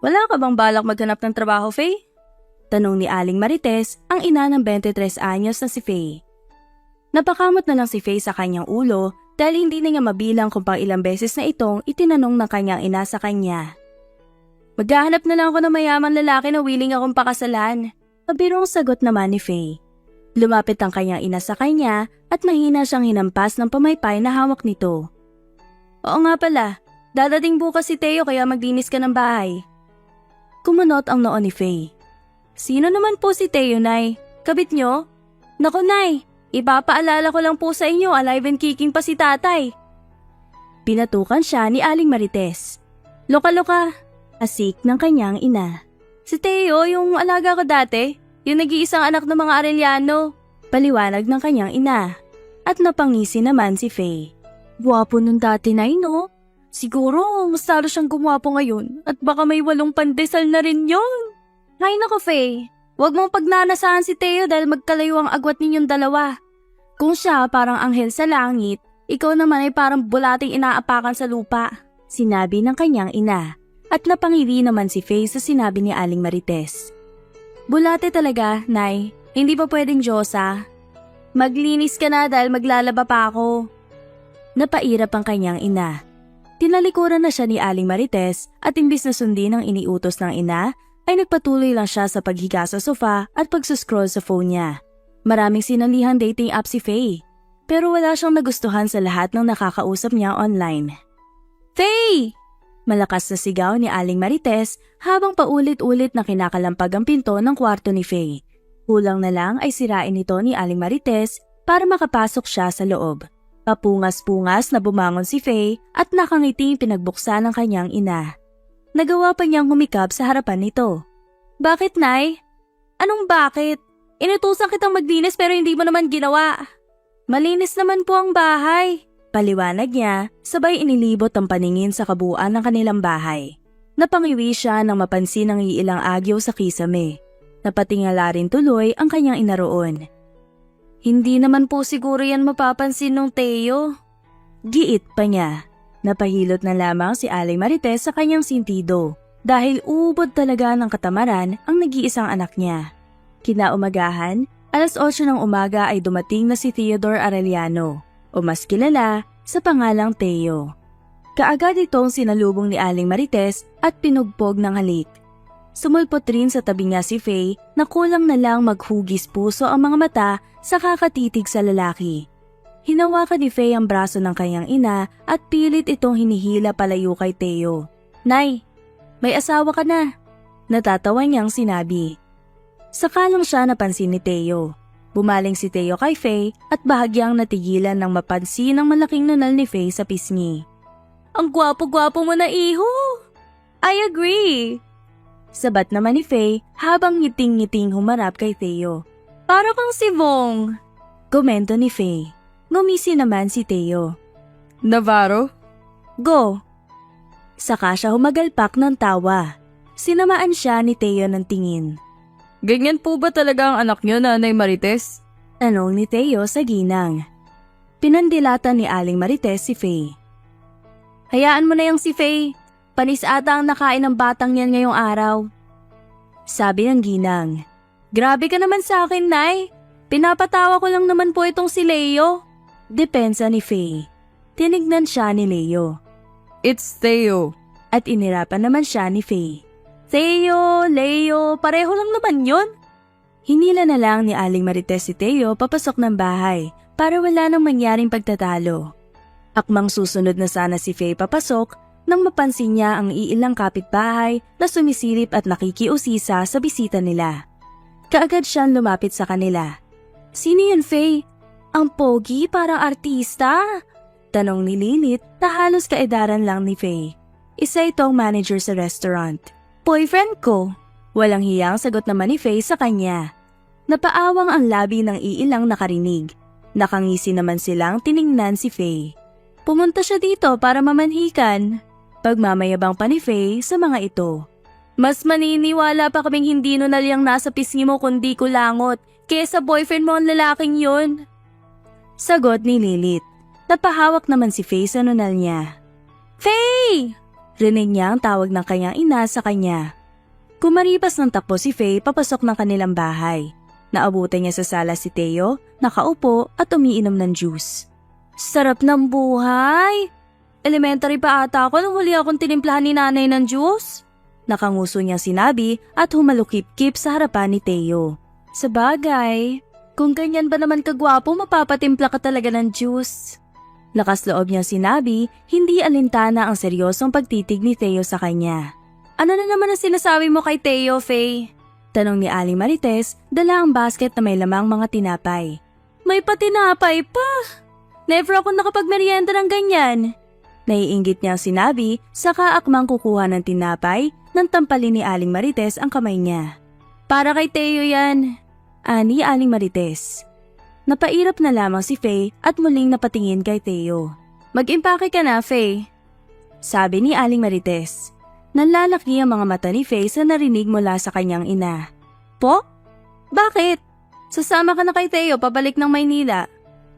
Wala ka bang balak maghanap ng trabaho, Faye? Tanong ni Aling Marites, ang ina ng 23 anyos na si Faye. Napakamot na lang si Faye sa kanyang ulo dahil hindi na niya mabilang kung pang ilang beses na itong itinanong ng kanyang ina sa kanya. Maghahanap na lang ako ng mayamang lalaki na willing akong pakasalan. Pabirong sagot naman ni Faye. Lumapit ang kanyang ina sa kanya at mahina siyang hinampas ng pamaypay na hawak nito. Oo nga pala, dadating bukas si Teo kaya maglinis ka ng bahay. Kumunot ang noo ni Faye. Sino naman po si Teo, Nay? Kabit nyo? Naku, Nay, ipapaalala ko lang po sa inyo, alive and kicking pa si tatay. Pinatukan siya ni Aling Marites. Loka-loka, asik ng kanyang ina. Si Teo, yung alaga ko dati, yung nag-iisang anak ng mga Arellano. Paliwanag ng kanyang ina. At napangisi naman si Faye. Guwapo nun dati, Nay, no? Siguro, mas lalo siyang gumwapo ngayon at baka may 8 pandesal na rin yun. Ay nako, Faye. Huwag mong pagnanasahan si Teo dahil magkalayo ang agwat ninyong dalawa. Kung siya parang anghel sa langit, ikaw naman ay parang bulating inaapakan sa lupa. Sinabi ng kanyang ina. At napangiri naman si Faye sa sinabi ni Aling Marites. Bulate talaga, Nay. Hindi pa pwedeng Diyosa. Maglinis ka na dahil maglalaba pa ako. Napairap ang kanyang ina. Tinalikuran na siya ni Aling Marites at imbis na sundin ang iniutos ng ina, ay nagpatuloy lang siya sa paghiga sa sofa at pagsuscroll sa phone niya. Maraming sinalihan dating app si Faye, pero wala siyang nagustuhan sa lahat ng nakakausap niya online. Faye! Malakas na sigaw ni Aling Marites habang paulit-ulit na kinakalampag ang pinto ng kwarto ni Faye. Kulang na lang ay sirain ito ni Aling Marites para makapasok siya sa loob. Papungas-pungas na bumangon si Faye at nakangiting pinagbuksan ng kanyang ina. Nagawa pa niyang humikap sa harapan nito. Bakit, Nay? Anong bakit? Inutusan kitang maglinis pero hindi mo naman ginawa. Malinis naman po ang bahay. Paliwanag niya, sabay inilibot ang paningin sa kabuuan ng kanilang bahay. Napangiwi siya nang mapansin ang iilang agyo sa kisame. Napatingala rin tuloy ang kanyang ina roon. Hindi naman po siguro yan mapapansin nung Teo. Giit pa niya. Napahilot na lamang si Aling Marites sa kanyang sintido dahil ubod talaga ng katamaran ang nag-iisang anak niya. Kinaumagahan, 8:00 ng umaga ay dumating na si Theodore Arellano o mas kilala sa pangalang Teo. Kaagad itong sinalubong ni Aling Marites at pinugpog ng halik. Sumulpot rin sa tabi niya si Faye na kulang na lang maghugis puso ang mga mata sa kakatitig sa lalaki. Hinawakan ni Faye ang braso ng kanyang ina at pilit itong hinihila palayo kay Teo. Nay, may asawa ka na. Natatawa niyang sinabi. Saka lang siya napansin ni Teo. Bumaling si Teo kay Faye at bahagyang natigilan nang mapansin ang malaking nunal ni Faye sa pisngi. Ang gwapo-gwapo mo na, iho! I agree! Sabat naman ni Faye habang ngiting-ngiting humarap kay Teo. Para kang si Vong! Komento ni Faye. Ngumisi naman si Teo. Navarro? Go! Saka siya humagalpak ng tawa. Sinamaan siya ni Teo ng tingin. Ganyan po ba talaga ang anak niyo, Nanay Marites? Tanong ni Teo sa ginang. Pinandilatan ni Aling Marites si Faye. Hayaan mo na yung si Faye. Panis ata ang nakain ng batang yan ngayong araw. Sabi ng ginang. Grabe ka naman sa akin, Nay. Pinapatawa ko lang naman po itong si Leo. Depensa ni Faye. Tinignan siya ni Leo. It's Theo. At inirapan naman siya ni Faye. Theo, Leo, pareho lang naman yun. Hinila na lang ni Aling Marites si Theo papasok ng bahay para wala nang mangyaring pagtatalo. Akmang susunod na sana si Faye papasok nang mapansin niya ang iilang kapitbahay na sumisilip at nakikiusisa sa bisita nila. Kaagad siyang lumapit sa kanila. Sino yun, Faye? Ang pogi, parang artista? Tanong ni Lilith na halos kaedaran lang ni Faye. Isa itong manager sa restaurant. Boyfriend ko. Walang hiyang sagot naman ni Faye sa kanya. Napaawang ang labi ng iilang nakarinig. Nakangisi naman silang tiningnan si Faye. Pumunta siya dito para mamanhikan. Pagmamayabang pa ni Faye sa mga ito. Mas maniniwala pa kaming hindi nunal yung nasa pisngi mo kundi kulangot kesa boyfriend mo ang lalaking yun. Sagot ni Lilith. Napahawak naman si Faye sa nunal niya. Faye! Rinig niya ang tawag ng kanyang ina sa kanya. Kumaripas ng takbo si Faye papasok ng kanilang bahay. Naabutan niya sa sala si Teo, nakaupo at umiinom ng juice. Sarap ng buhay! Elementary pa ata ako nung huli akong tinimplahan ni nanay ng juice. Nakanguso niyang sinabi at humalukip-kip sa harapan ni Teo. Sabagay, kung ganyan ba naman kagwapo mapapatimpla ka talaga ng juice. Lakas loob niyang sinabi, hindi alintana ang seryosong pagtitig ni Teo sa kanya. Ano na naman ang sinasabi mo kay Teo, Faye? Tanong ni Aling Marites, dala ang basket na may lamang mga tinapay. May patinapay pa! Never ako nakapagmerienda ng ganyan. Naiinggit niyang sinabi, saka akmang kukuha ng tinapay, nang tampalin ni Aling Marites ang kamay niya. Para kay Teo yan, ani Aling Marites. Napairap na lamang si Faye at muling napatingin kay Teo. Mag-impake ka na, Faye. Sabi ni Aling Marites. Nanlalaki ang mga mata ni Faye sa narinig mula sa kanyang ina. Po? Bakit? Sasama ka na kay Teo pabalik ng Maynila.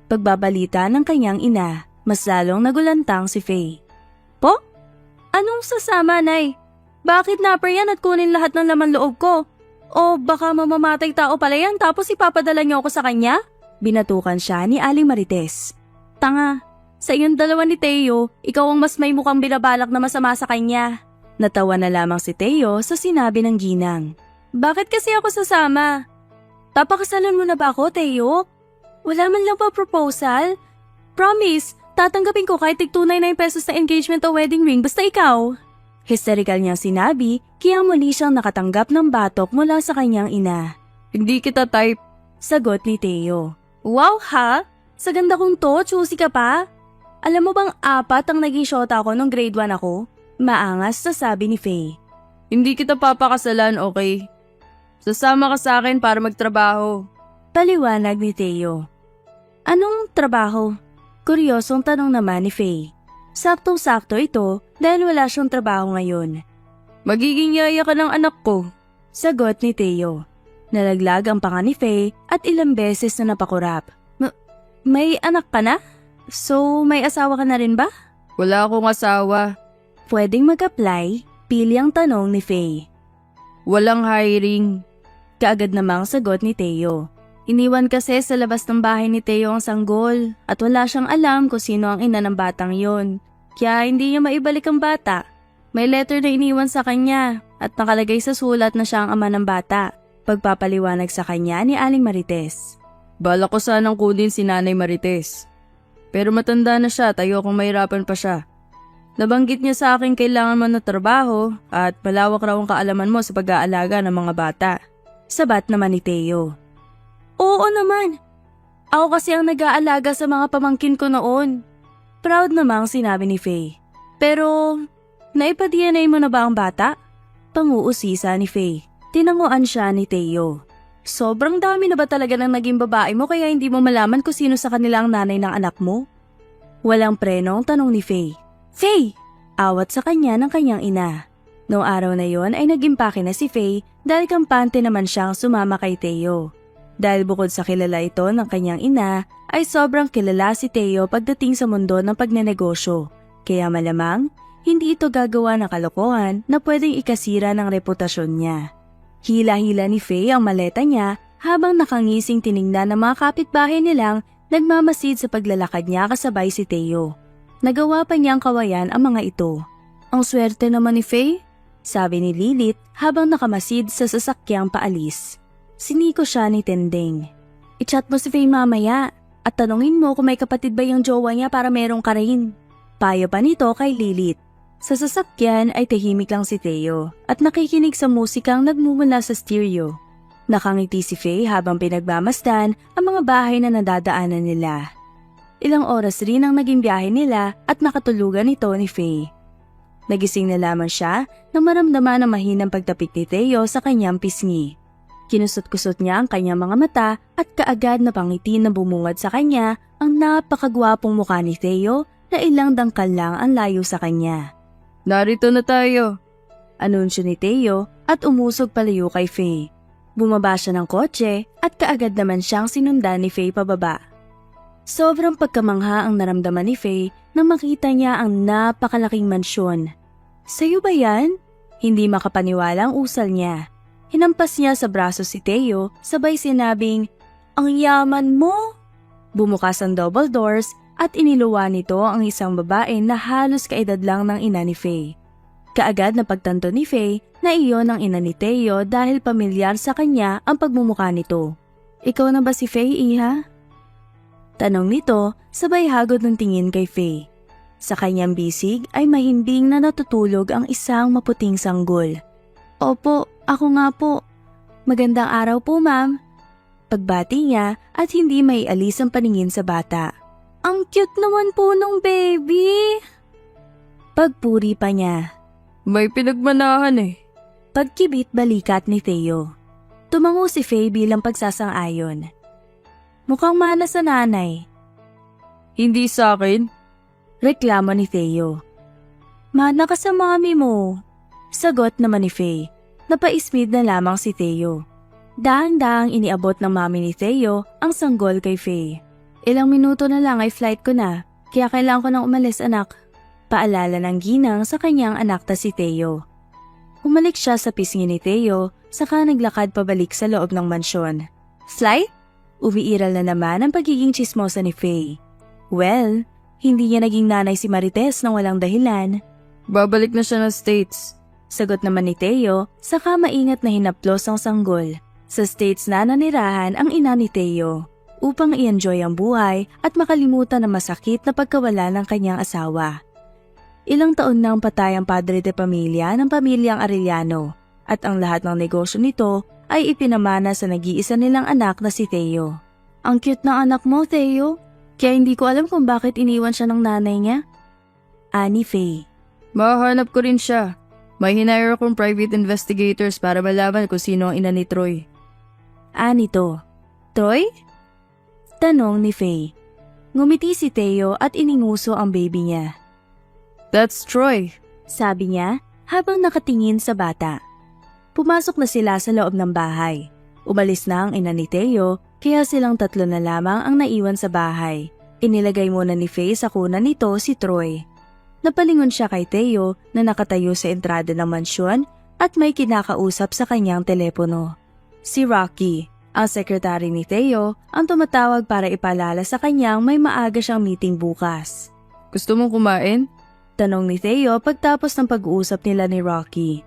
Pagbabalita ng kanyang ina. Mas lalong nagulantang si Faye. Po? Anong sasama, Nay? Bakit napper yan at kunin lahat ng laman loob ko? O baka mamamatay tao pala yan tapos ipapadala niyo ako sa kanya? Binatukan siya ni Aling Marites. Tanga, sa iyong dalawa ni Teo, ikaw ang mas may mukhang binabalak na masama sa kanya. Natawa na lamang si Teo sa sinabi ng ginang. Bakit kasi ako sasama? Papakasalan mo na ba ako, Teo? Wala man lang pa proposal? Promise, tatanggapin ko kahit tig-299 pesos na engagement o wedding ring basta ikaw. Hysterical niyang sinabi, kaya muli siyang nakatanggap ng batok mula sa kanyang ina. Hindi kita type, sagot ni Teo. Wow ha? Sa ganda kong to, choosy ka pa? Alam mo bang 4 ang naging shota ko nung grade 1 ako? Maangas na sabi ni Faye. Hindi kita papakasalan, okay? Sasama ka sa akin para magtrabaho. Paliwanag ni Teo. Anong trabaho? Kuryosong tanong naman ni Faye. Saktong-sakto ito dahil wala siyang trabaho ngayon. Magiging yaya ka ng anak ko, sagot ni Teo. Nalaglag ang panga ni Faye at ilang beses na napakurap. May anak ka na? So may asawa ka na rin ba? Wala akong asawa. Pwedeng mag-apply? Pili ang tanong ni Faye. Walang hiring. Kaagad namang sagot ni Teo. Iniwan kasi sa labas ng bahay ni Teo ang sanggol at wala siyang alam kung sino ang ina ng batang yon. Kaya hindi niya maibalik ang bata. May letter na iniwan sa kanya at nakalagay sa sulat na siya ang ama ng bata. Pagpapaliwanag sa kanya ni Aling Marites. Bala ko sanang kunin si Nanay Marites. Pero matanda na siya, tayo kung mahirapan pa siya. Nabanggit niya sa akin kailangan mo na trabaho at malawak raw ang kaalaman mo sa pag-aalaga ng mga bata. Sabat naman ni Teo. Oo naman. Ako kasi ang nag-aalaga sa mga pamangkin ko noon. Proud namang sinabi ni Faye. Pero, naipa-DNA mo na ba ang bata? Panguusisa ni Faye. Tinanguan siya ni Teo. Sobrang dami na ba talaga ng naging babae mo kaya hindi mo malaman kung sino sa kanila ang nanay ng anak mo? Walang preno ang tanong ni Faye. Faye! Awat sa kanya ng kanyang ina. Noong araw na yon ay nag-impake na si Faye dahil kampante naman siyang sumama kay Teo. Dahil bukod sa kilala ito ng kanyang ina, ay sobrang kilala si Teo pagdating sa mundo ng pagnenegosyo. Kaya malamang, hindi ito gagawa ng kalokohan na pwedeng ikasira ng reputasyon niya. Hila-hila ni Faye ang maleta niya habang nakangising tiningnan ng mga kapitbahay nilang nagmamasid sa paglalakad niya kasabay si Teo. Nagawa pa niyang kawayan ang mga ito. Ang swerte naman ni Faye, sabi ni Lilith habang nakamasid sa sasakyang paalis. Siniko siya ni Tendeng. I-chat mo si Faye mamaya at tanungin mo kung may kapatid ba yung jowa niya para merong ka rin. Payo pa nito kay Lilith. Sa sasakyan ay tahimik lang si Teo at nakikinig sa musikang nagmumula sa stereo. Nakangiti si Faye habang pinagmamasdan ang mga bahay na nadadaanan nila. Ilang oras rin ang naging biyahe nila at nakatulugan ito ni Faye. Nagising na lamang siya nang maramdaman ang mahinang pagtapik ni Teo sa kanyang pisngi. Kinusot-kusot niya ang kanyang mga mata at kaagad na pangiti na bumungad sa kanya ang napakagwapong mukha ni Teo na ilang dangkal lang ang layo sa kanya. Narito na tayo, anunsyo ni Teo at umusog palayo kay Faye. Bumaba siya ng kotse at kaagad naman siyang sinundan ni Faye pababa. Sobrang pagkamangha ang naramdaman ni Faye nang makita niya ang napakalaking mansyon. Sa'yo ba yan? Hindi makapaniwala ang usal niya. Hinampas niya sa braso si Teo, sabay sinabing, "Ang yaman mo!" Bumukas ang double doors at iniluwa nito ang isang babae na halos kaedad lang ng ina ni Faye. Kaagad na pagtanto ni Faye na iyon ang ina ni Teo dahil pamilyar sa kanya ang pagmumukha nito. "Ikaw na ba si Faye, iha?" Tanong nito sabay hagod ng tingin kay Faye. Sa kanyang bisig ay mahimbing na natutulog ang isang maputing sanggol. "Opo, ako nga po. Magandang araw po, ma'am." Pagbati niya at hindi maialis ang paningin sa bata. "Ang cute naman po nung baby." Pagpuri pa niya. May pinagmanahan eh. Pagkibit balikat ni Teo. Tumango si Faye bilang pagsasang-ayon. "Mukhang mana sa nanay." Hindi sa akin. Reklamo ni Teo. "Mana ka sa mami mo." Sagot naman ni Faye. Napaismid na lamang si Teo. Daang-daang iniabot ng mami ni Teo ang sanggol kay Faye. "Ilang minuto na lang ay flight ko na, kaya kailangan ko nang umalis, anak." Paalala ng ginang sa kanyang anak na si Teo. Umalik siya sa pisngi ni Teo, saka naglakad pabalik sa loob ng mansyon. "Flight?" Umiiral na naman ang pagiging tsismosa ni Faye. Well, hindi niya naging nanay si Marites nang walang dahilan. Babalik na siya ng States. Sagot naman ni Teo, saka maingat na hinaplos ang sanggol. Sa States na nanirahan ang ina ni Teo upang i-enjoy ang buhay at makalimutan ang masakit na pagkawala ng kanyang asawa. Ilang taon nang patay ang padre de pamilya ng pamilyang Arellano at ang lahat ng negosyo nito ay ipinamana sa nag-iisa nilang anak na si Teo. "Ang cute ng anak mo, Teo. Kaya hindi ko alam kung bakit iniwan siya ng nanay niya." Ani Faye. Mahanap ko rin siya. May hinire akong private investigators para malaman kung sino ang ina ni Troy. Ani to. "Troy?" Tanong ni Faye. Ngumiti si Teo at ininguso ang baby niya. That's Troy. Sabi niya habang nakatingin sa bata. Pumasok na sila sa loob ng bahay. Umalis na ang ina ni Teo, kaya silang tatlo na lamang ang naiwan sa bahay. Inilagay muna ni Faye sa kunan nito si Troy. Napalingon siya kay Teo na nakatayo sa entrada ng mansyon at may kinakausap sa kanyang telepono. Si Rocky, ang sekretary ni Teo, ang tumatawag para ipaalala sa kanyang may maaga siyang meeting bukas. Gusto mong kumain? Tanong ni Teo pagtapos ng pag-uusap nila ni Rocky.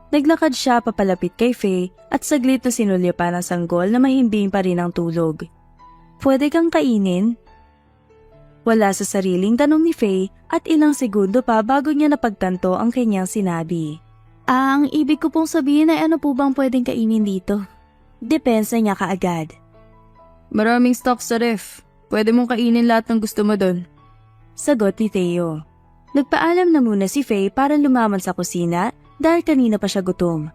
Naglakad siya papalapit kay Faye at saglit na sinulya pa ng sanggol na mahimbing pa rin ang tulog. "Pwede kang kainin?" Wala sa sariling tanong ni Faye at ilang segundo pa bago niya napagtanto ang kanyang sinabi. "Ang ibig ko pong sabihin ay ano po bang pwedeng kainin dito?" Depensa niya kaagad. Maraming stock sa ref. Pwede mong kainin lahat ng gusto mo doon. Sagot ni Teo. Nagpaalam na muna si Faye para lumaman sa kusina dahil kanina pa siya gutom.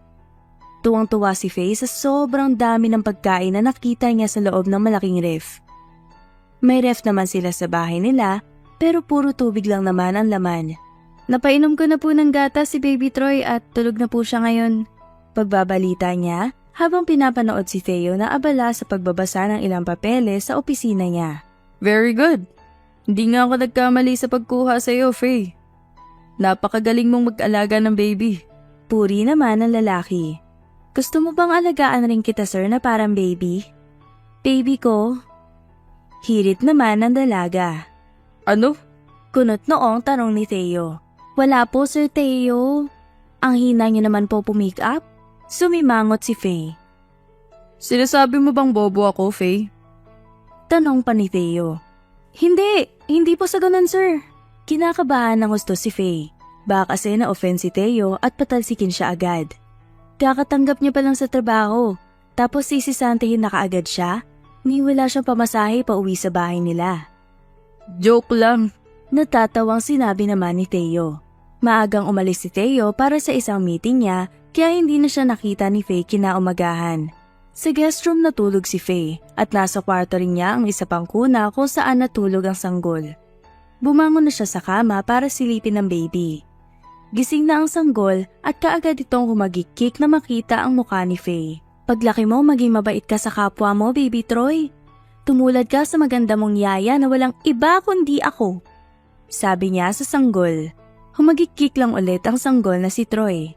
Tuwang-tuwa si Faye sa sobrang dami ng pagkain na nakita niya sa loob ng malaking ref. May ref naman sila sa bahay nila pero puro tubig lang naman ang laman. "Napainom ko na po ng gatas si Baby Troy at tulog na po siya ngayon." Pagbabalita niya habang pinapanood si Teo na abala sa pagbabasa ng ilang papeles sa opisina niya. Very good. Hindi nga ako nagkamali sa pagkuha sa iyo, Faye. Napakagaling mong mag-alaga ng baby. Puri naman ang lalaki. "Gusto mo bang alagaan rin kita, sir, na parang baby?" "Baby ko?" Hirit naman ang dalaga. Ano? Kunot noong tanong ni Teo. "Wala po, Sir Teo. Ang hina niyo naman po pumick up." Sumimangot si Faye. Sinasabi mo bang bobo ako, Faye? Tanong pa ni Teo. Hindi po sa ganun, sir." Kinakabahan ng gusto si Faye. Baka kasi na-offend si Teo at patalsikin siya agad. Kakatanggap niya pa lang sa trabaho, tapos sisisantihin na kaagad siya. Ni wala siyang pamasahe pa uwi sa bahay nila. Joke lang. Natatawang sinabi naman ni Teo. Maagang umalis si Teo para sa isang meeting niya, kaya hindi na siya nakita ni Faye kinaumagahan. Sa guest room natulog si Faye at nasa kwarto rin niya ang isa pang kuna kung saan natulog ang sanggol. Bumangon na siya sa kama para silipin ang baby. Gising na ang sanggol at kaagad itong humagikik na makita ang mukha ni Faye. "Paglaki mo, maging mabait ka sa kapwa mo, Baby Troy. Tumulad ka sa maganda mong yaya na walang iba kundi ako," sabi niya sa sanggol. Humagikik lang ulit ang sanggol na si Troy.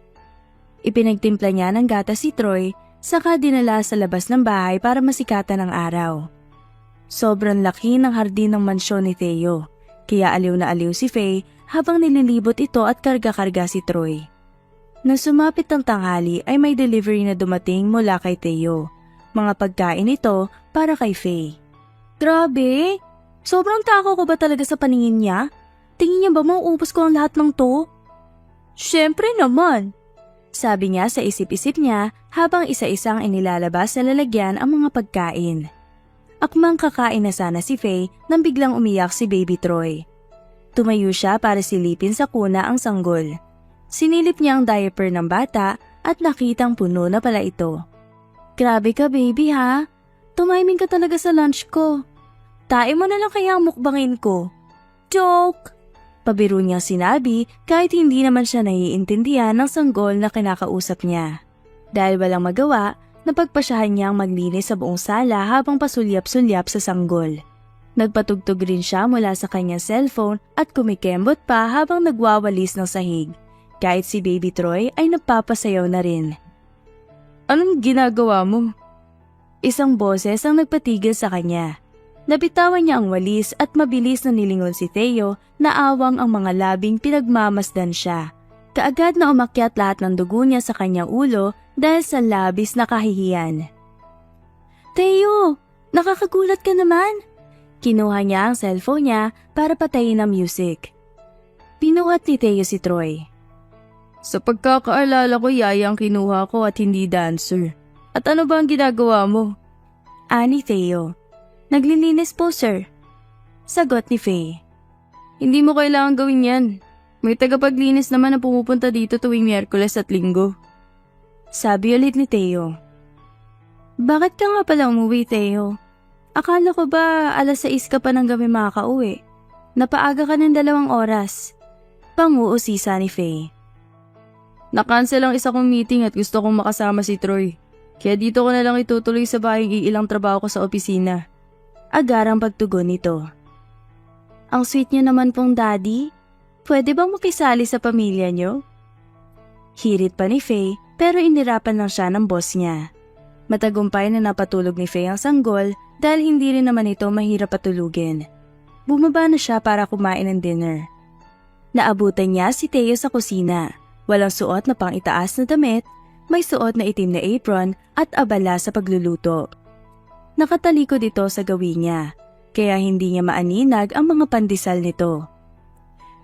Ipinagtimpla niya ng gatas si Troy, saka dinala sa labas ng bahay para masikatan ng araw. Sobrang laki ng hardin ng mansyon ni Theo, kaya aliw na aliw si Faye habang nililibot ito at karga-karga si Troy. Nang sumapit ang tanghali ay may delivery na dumating mula kay Theo. Mga pagkain ito para kay Faye. Grabe! Sobrang tako ko ba talaga sa paningin niya? Tingin niya ba mauubos ko ang lahat ng to? Siyempre naman! Sabi niya sa isip-isip niya habang isa-isang inilalabas sa lalagyan ang mga pagkain. Akmang kakain na sana si Faye nang biglang umiyak si Baby Troy. Tumayo siya para silipin sa kuna ang sanggol. Sinilip niya ang diaper ng bata at nakitang puno na pala ito. Grabe ka baby ha, tumiming ka talaga sa lunch ko. Tain mo na lang kaya ang mukbangin ko. Joke! Pabiro niyang sinabi kahit hindi naman siya naiintindihan ng sanggol na kinakausap niya. Dahil walang magawa, napagpasyahan niyang maglinis sa buong sala habang pasulyap-sulyap sa sanggol. Nagpatugtog rin siya mula sa kanyang cellphone at kumikembot pa habang nagwawalis ng sahig. Kahit si Baby Troy ay napapasayaw na rin. Anong ginagawa mo? Isang boses ang nagpatigil sa kanya. Nabitawan niya ang walis at mabilis na nilingon si Theo na awang ang mga labing pinagmamasdan siya. Kaagad na umakyat lahat ng dugo niya sa kanyang ulo dahil sa labis na kahihiyan. Theo, nakakagulat ka naman. Kinuha niya ang cellphone niya para patayin ang music. Pinuhat ni Theo si Troy. Sa pagkakaalala ko, yaya ang kinuha ko at hindi dancer. At ano ba ang ginagawa mo? Ani Theo. Naglilinis po, sir. Sagot ni Faye. Hindi mo kailangan gawin yan. May tagapaglinis naman na pumupunta dito tuwing Miyerkules at Linggo. Sabi ulit ni Theo. Bakit ka nga pala umuwi, Theo? Akala ko ba alas 6 ka pa ng gabi makakauwi? Napaaga ka ng 2 oras. Panguusisa ni Faye. Nakancel ang isa kong meeting at gusto kong makasama si Troy. Kaya dito ko na lang itutuloy sa bahay iilang trabaho ko sa opisina. Agarang pagtugon nito. Ang sweet niyo naman pong daddy. Pwede bang makisali sa pamilya niyo? Hirit pa ni Faye pero inirapan lang siya ng boss niya. Matagumpay na napatulog ni Faye ang sanggol dahil hindi rin naman ito mahirap patulugin. Bumaba na siya para kumain ng dinner. Naabutan niya si Theo sa kusina. Walang suot na pang-itaas na damit, may suot na itim na apron at abala sa pagluluto. Nakatalikod ito sa gawin niya, kaya hindi niya maaninag ang mga pandesal nito.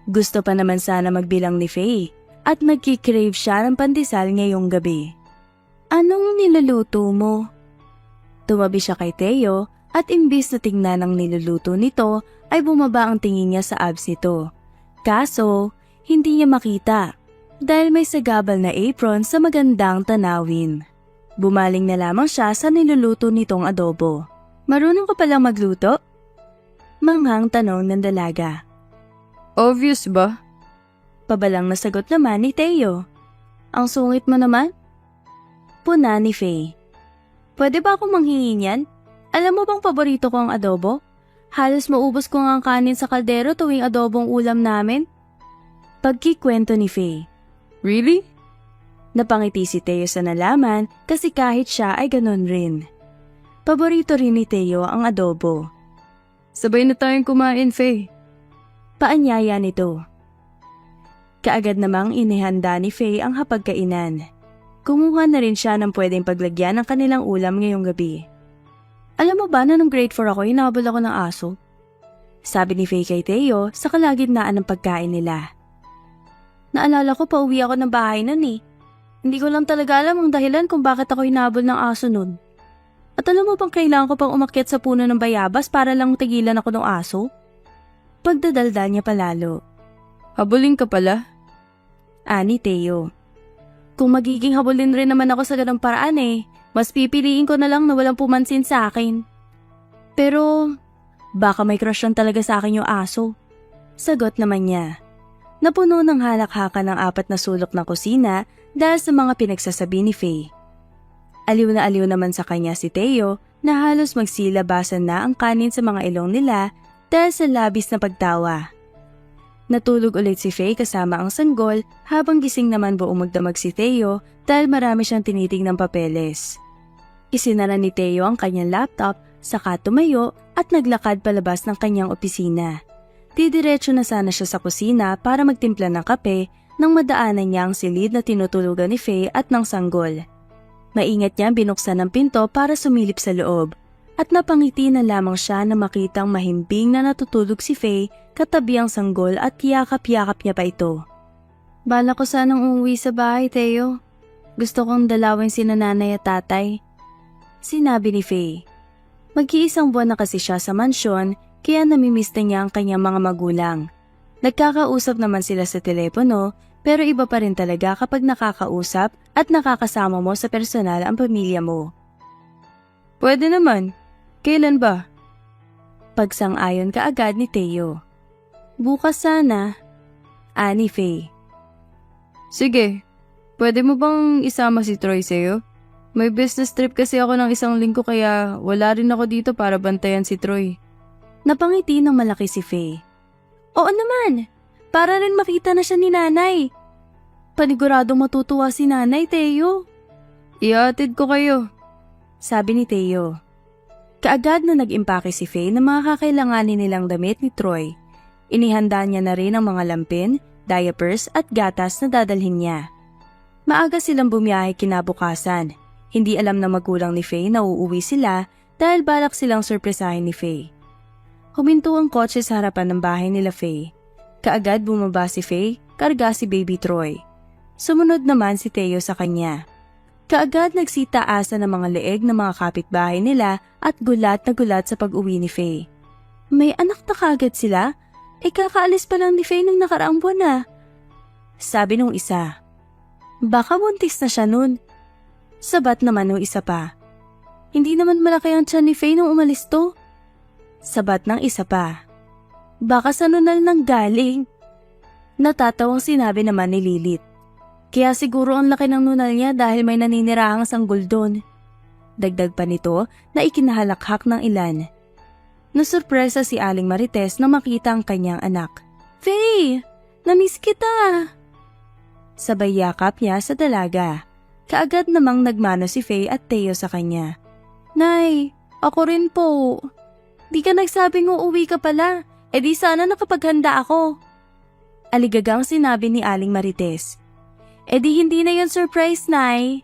Gusto pa naman sana magbilang ni Faye at nagkikrave siya ng pandesal ngayong gabi. Anong niluluto mo? Tumabi siya kay Theo at imbis na tingnan ang niluluto nito ay bumaba ang tingin niya sa abs nito. Kaso, hindi niya makita dahil may sagabal na apron sa magandang tanawin. Bumaling na lamang siya sa niluluto nitong adobo. Marunong ka palang magluto? Manghang tanong ng dalaga. Obvious ba? Pabalang na sagot naman ni Theo. Ang sungit mo naman? Puna ni Faye. Pwede ba akong manghingi niyan? Alam mo bang paborito ko ang adobo? Halos maubos ko ang kanin sa kaldero tuwing adobong ulam namin. Pagkikwento ni Faye. Really? Napangiti si Theo sa nalaman kasi kahit siya ay ganon rin. Paborito rin ni Theo ang adobo. Sabay na tayong kumain, Faye. Paanyaya nito. Kaagad namang inihanda ni Faye ang hapagkainan. Kumuha na rin siya ng pwedeng paglagyan ng kanilang ulam ngayong gabi. Alam mo ba na nung grade 4 ako, hinabol ako ng aso? Sabi ni Faye kay Theo sa kalagitnaan ng pagkain nila. Naalala ko pauwi ako ng bahay nun eh. Hindi ko lang talaga alam ang dahilan kung bakit ako hinabol ng aso nun. At alam mo bang kailangan ko pang umakyat sa puno ng bayabas para lang tigilan ako ng aso? Pagdadaldal niya palalo. Habulin ka pala? Ani Theo. Kung magiging habulin rin naman ako sa ganong paraan eh, mas pipiliin ko na lang na walang pumansin sa akin. Pero, baka may crush lang talaga sa akin yung aso. Sagot naman niya. Napuno ng halakhakan ng 4 na sulok ng kusina dahil sa mga pinagsasabi ni Faye. Aliw na aliw naman sa kanya si Theo na halos magsilabasan na ang kanin sa mga ilong nila dahil sa labis na pagtawa. Natulog ulit si Faye kasama ang sanggol habang gising naman buong magdamag si Theo dahil marami siyang tinitingnang papeles. Isinara ni Theo ang kanyang laptop, saka tumayo at naglakad palabas ng kanyang opisina. Didiretso na sana siya sa kusina para magtimpla ng kape nang madaanan niya ang silid na tinutulugan ni Faye at ng sanggol. Maingat niya binuksan ang pinto para sumilip sa loob at napangiti na lamang siya na makitang mahimbing na natutulog si Faye katabi ang sanggol at yakap-yakap niya pa ito. Bala ko sanang umuwi sa bahay, Theo. Gusto kong dalawin si nanay at tatay. Sinabi ni Faye. Mag-iisang buwan na kasi siya sa mansyon kaya namimiss na niya ang kanyang mga magulang. Nagkakausap naman sila sa telepono pero iba pa rin talaga kapag nakakausap at nakakasama mo sa personal ang pamilya mo. Pwede naman. Kailan ba? Pagsang-ayon kaagad ni Theo. Bukas sana. Ani Faye. Sige, pwede mo bang isama si Troy sa'yo? May business trip kasi ako ng isang linggo kaya wala rin ako dito para bantayan si Troy. Napangiti ng malaki si Faye. Oo naman, para rin makita na siya ni nanay. Paniguradong matutuwa si nanay, Theo. Ihatid ko kayo, sabi ni Theo. Kaagad na nag-impake si Faye ng mga kakailanganin nilang damit ni Troy. Inihanda niya na rin ang mga lampin, diapers at gatas na dadalhin niya. Maaga silang bumiyahe kinabukasan. Hindi alam ng magulang ni Faye na uuwi sila dahil balak silang surpresahin ni Faye. Huminto ang kotse sa harapan ng bahay nila Faye. Kaagad bumaba si Faye, karga si baby Troy. Sumunod naman si Theo sa kanya. Kaagad nagsitaasa ng mga leeg ng mga kapitbahay nila at gulat na gulat sa pag-uwi ni Faye. May anak na kagad sila? Kakaalis pa lang ni Faye nung nakaraang buwan na. Sabi nung isa. Baka buntis na siya nun. Sabat naman nung isa pa. Hindi naman malaki ang tiyan ni Faye nung umalis to. Sabat ng isa pa. Baka sa nunal nang galing. Natatawang sinabi naman ni Lilith. Kaya siguro ang laki ng nunal niya dahil may naninirahang sanggol doon. Dagdag pa nito na ikinahalakhak ng ilan. Nasurpresa si Aling Marites nang makita ang kanyang anak. Faye! Namiss kita! Sabay yakap niya sa dalaga. Kaagad namang nagmano si Faye at Theo sa kanya. Nay, ako rin po. Di ka nagsabing uuwi ka pala. Di sana nakapaghanda ako. Aligagang sinabi ni Aling Marites. Di hindi na yun surprise, Nay.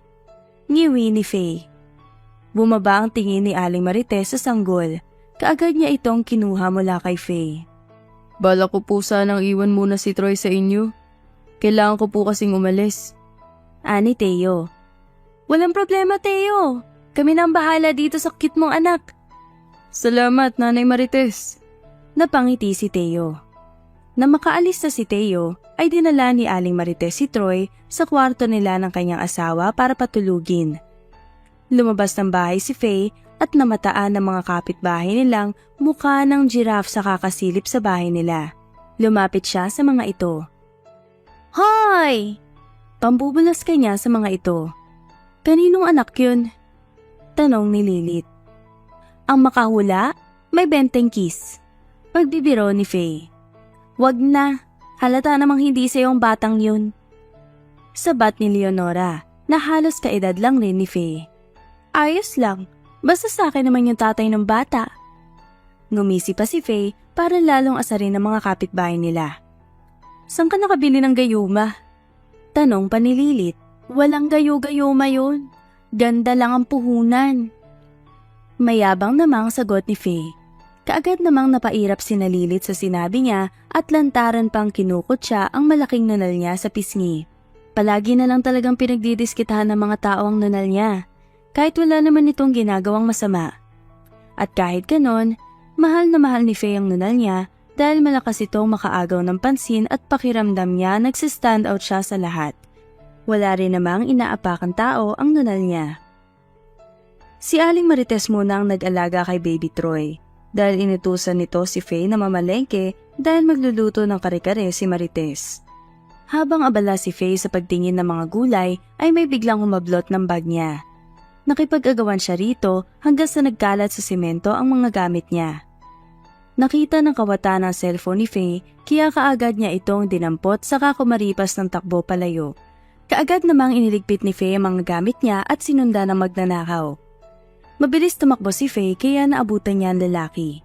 Ngiwi ni Faye. Bumaba ang tingin ni Aling Marites sa sanggol. Kaagad niya itong kinuha mula kay Faye. Bala ko po sanang iwan muna si Troy sa inyo. Kailangan ko po kasing umalis. Ani Theo. Walang problema, Theo. Kami nang bahala dito sa cute mong anak. Salamat, Nanay Marites. Napangiti si Theo. Na makaalis na si Theo, ay dinala ni Aling Marites si Troy sa kwarto nila ng kanyang asawa para patulugin. Lumabas ng bahay si Faye at namataan ng mga kapitbahay nilang mukha ng giraffe sa kakasilip sa bahay nila. Lumapit siya sa mga ito. Hoy! Pambubulas kanya sa mga ito. Kaninong anak yun? Tanong ni Lilith. Ang makahula, may 20 kiss. Pagbibiro ni Faye. Wag na, halata namang hindi sa iyong batang yun. Sabat ni Leonora na halos kaedad lang rin ni Faye. Ayos lang, basta sa akin naman yung tatay ng bata. Ngumisi pa si Faye para lalong asarin ng mga kapitbahay nila. Saan ka nakabili ng gayuma? Tanong pa ni Lilith. Walang gayo-gayuma yun. Ganda lang ang puhunan. Mayabang namang sagot ni Faye. Kaagad namang napairap si Lilith sa sinabi niya at lantaran pang kinukot siya ang malaking nunal niya sa pisngi. Palagi na lang talagang pinagdidiskitahan ng mga tao ang nunal niya, kahit wala naman itong ginagawang masama. At kahit ganon, mahal na mahal ni Faye ang nunal niya dahil malakas itong makaagaw ng pansin at pakiramdam niya nagsistand out siya sa lahat. Wala rin namang inaapakang tao ang nunal niya. Si Aling Marites muna ang nag-alaga kay Baby Troy. Dahil inutusan nito si Faye na mamalengke dahil magluluto ng kare-kare si Marites. Habang abala si Faye sa pagtingin ng mga gulay ay may biglang humablot ng bag niya. Nakipag-agawan siya rito hanggang sa nagkalat sa simento ang mga gamit niya. Nakita ng kawatan ang cellphone ni Faye kaya kaagad niya itong dinampot saka kumaripas ng takbo palayo. Kaagad namang iniligpit ni Faye ang mga gamit niya at sinunda ng magnanakaw. Mabilis tumakbo si Faye kaya naabutan niya ang lalaki.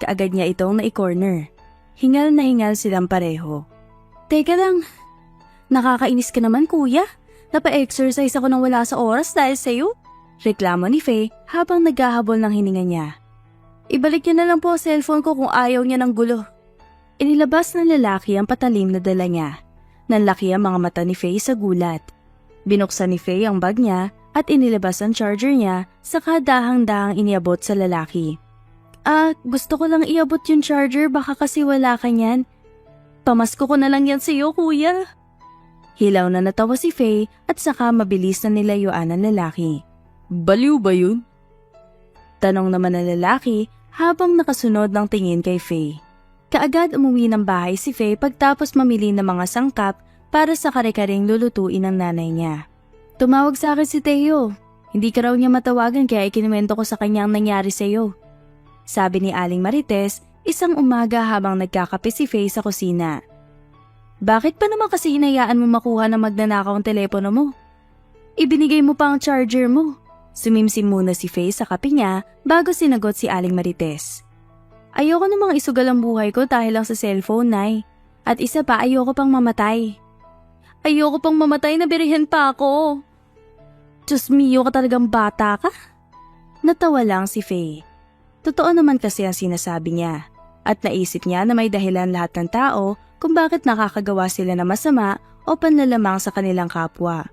Kaagad niya itong nai-corner. Hingal na hingal silang pareho. Teka lang, nakakainis ka naman kuya. Napa-exercise ako nang wala sa oras dahil sa'yo. Reklamo ni Faye habang naghahabol ng hininga niya. Ibalik niyo na lang po ang cellphone ko kung ayaw niya ng gulo. Inilabas ng lalaki ang patalim na dala niya. Nanlaki ang mga mata ni Faye sa gulat. Binuksan ni Faye ang bag niya at inilabas ang charger niya saka dahang-dahang iniabot sa lalaki. Gusto ko lang iabot yung charger baka kasi wala ka niyan. Pamasko ko na lang yan sa'yo kuya. Hilaw na natawa si Faye at saka mabilis na nilayuan ang lalaki. Baliw ba yun? Tanong naman ng lalaki habang nakasunod ng tingin kay Faye. Kaagad umuwi ng bahay si Faye pagtapos mamili ng mga sangkap para sa kare-karing lulutuin ng nanay niya. Tumawag sa akin si Teo. Hindi ka raw niya matawagan kaya ikinuwento ko sa kanya ang nangyari sa'yo. Sabi ni Aling Marites isang umaga habang nagkakape si Faye sa kusina. Bakit pa naman kasi hinayaan mo makuha ng magnanakaw ang telepono mo? Ibinigay mo pa ang charger mo. Sumimsim muna si Faye sa kape niya bago sinagot si Aling Marites. Ayoko namang isugal ang buhay ko dahil lang sa cellphone, Nay. At isa pa, ayoko pang mamatay. Ayoko pang mamatay na birihin pa ako. Diyos mio ka talagang bata ka? Natawa lang si Faye. Totoo naman kasi ang sinasabi niya. At naisip niya na may dahilan lahat ng tao kung bakit nakakagawa sila na masama o panlalamang sa kanilang kapwa.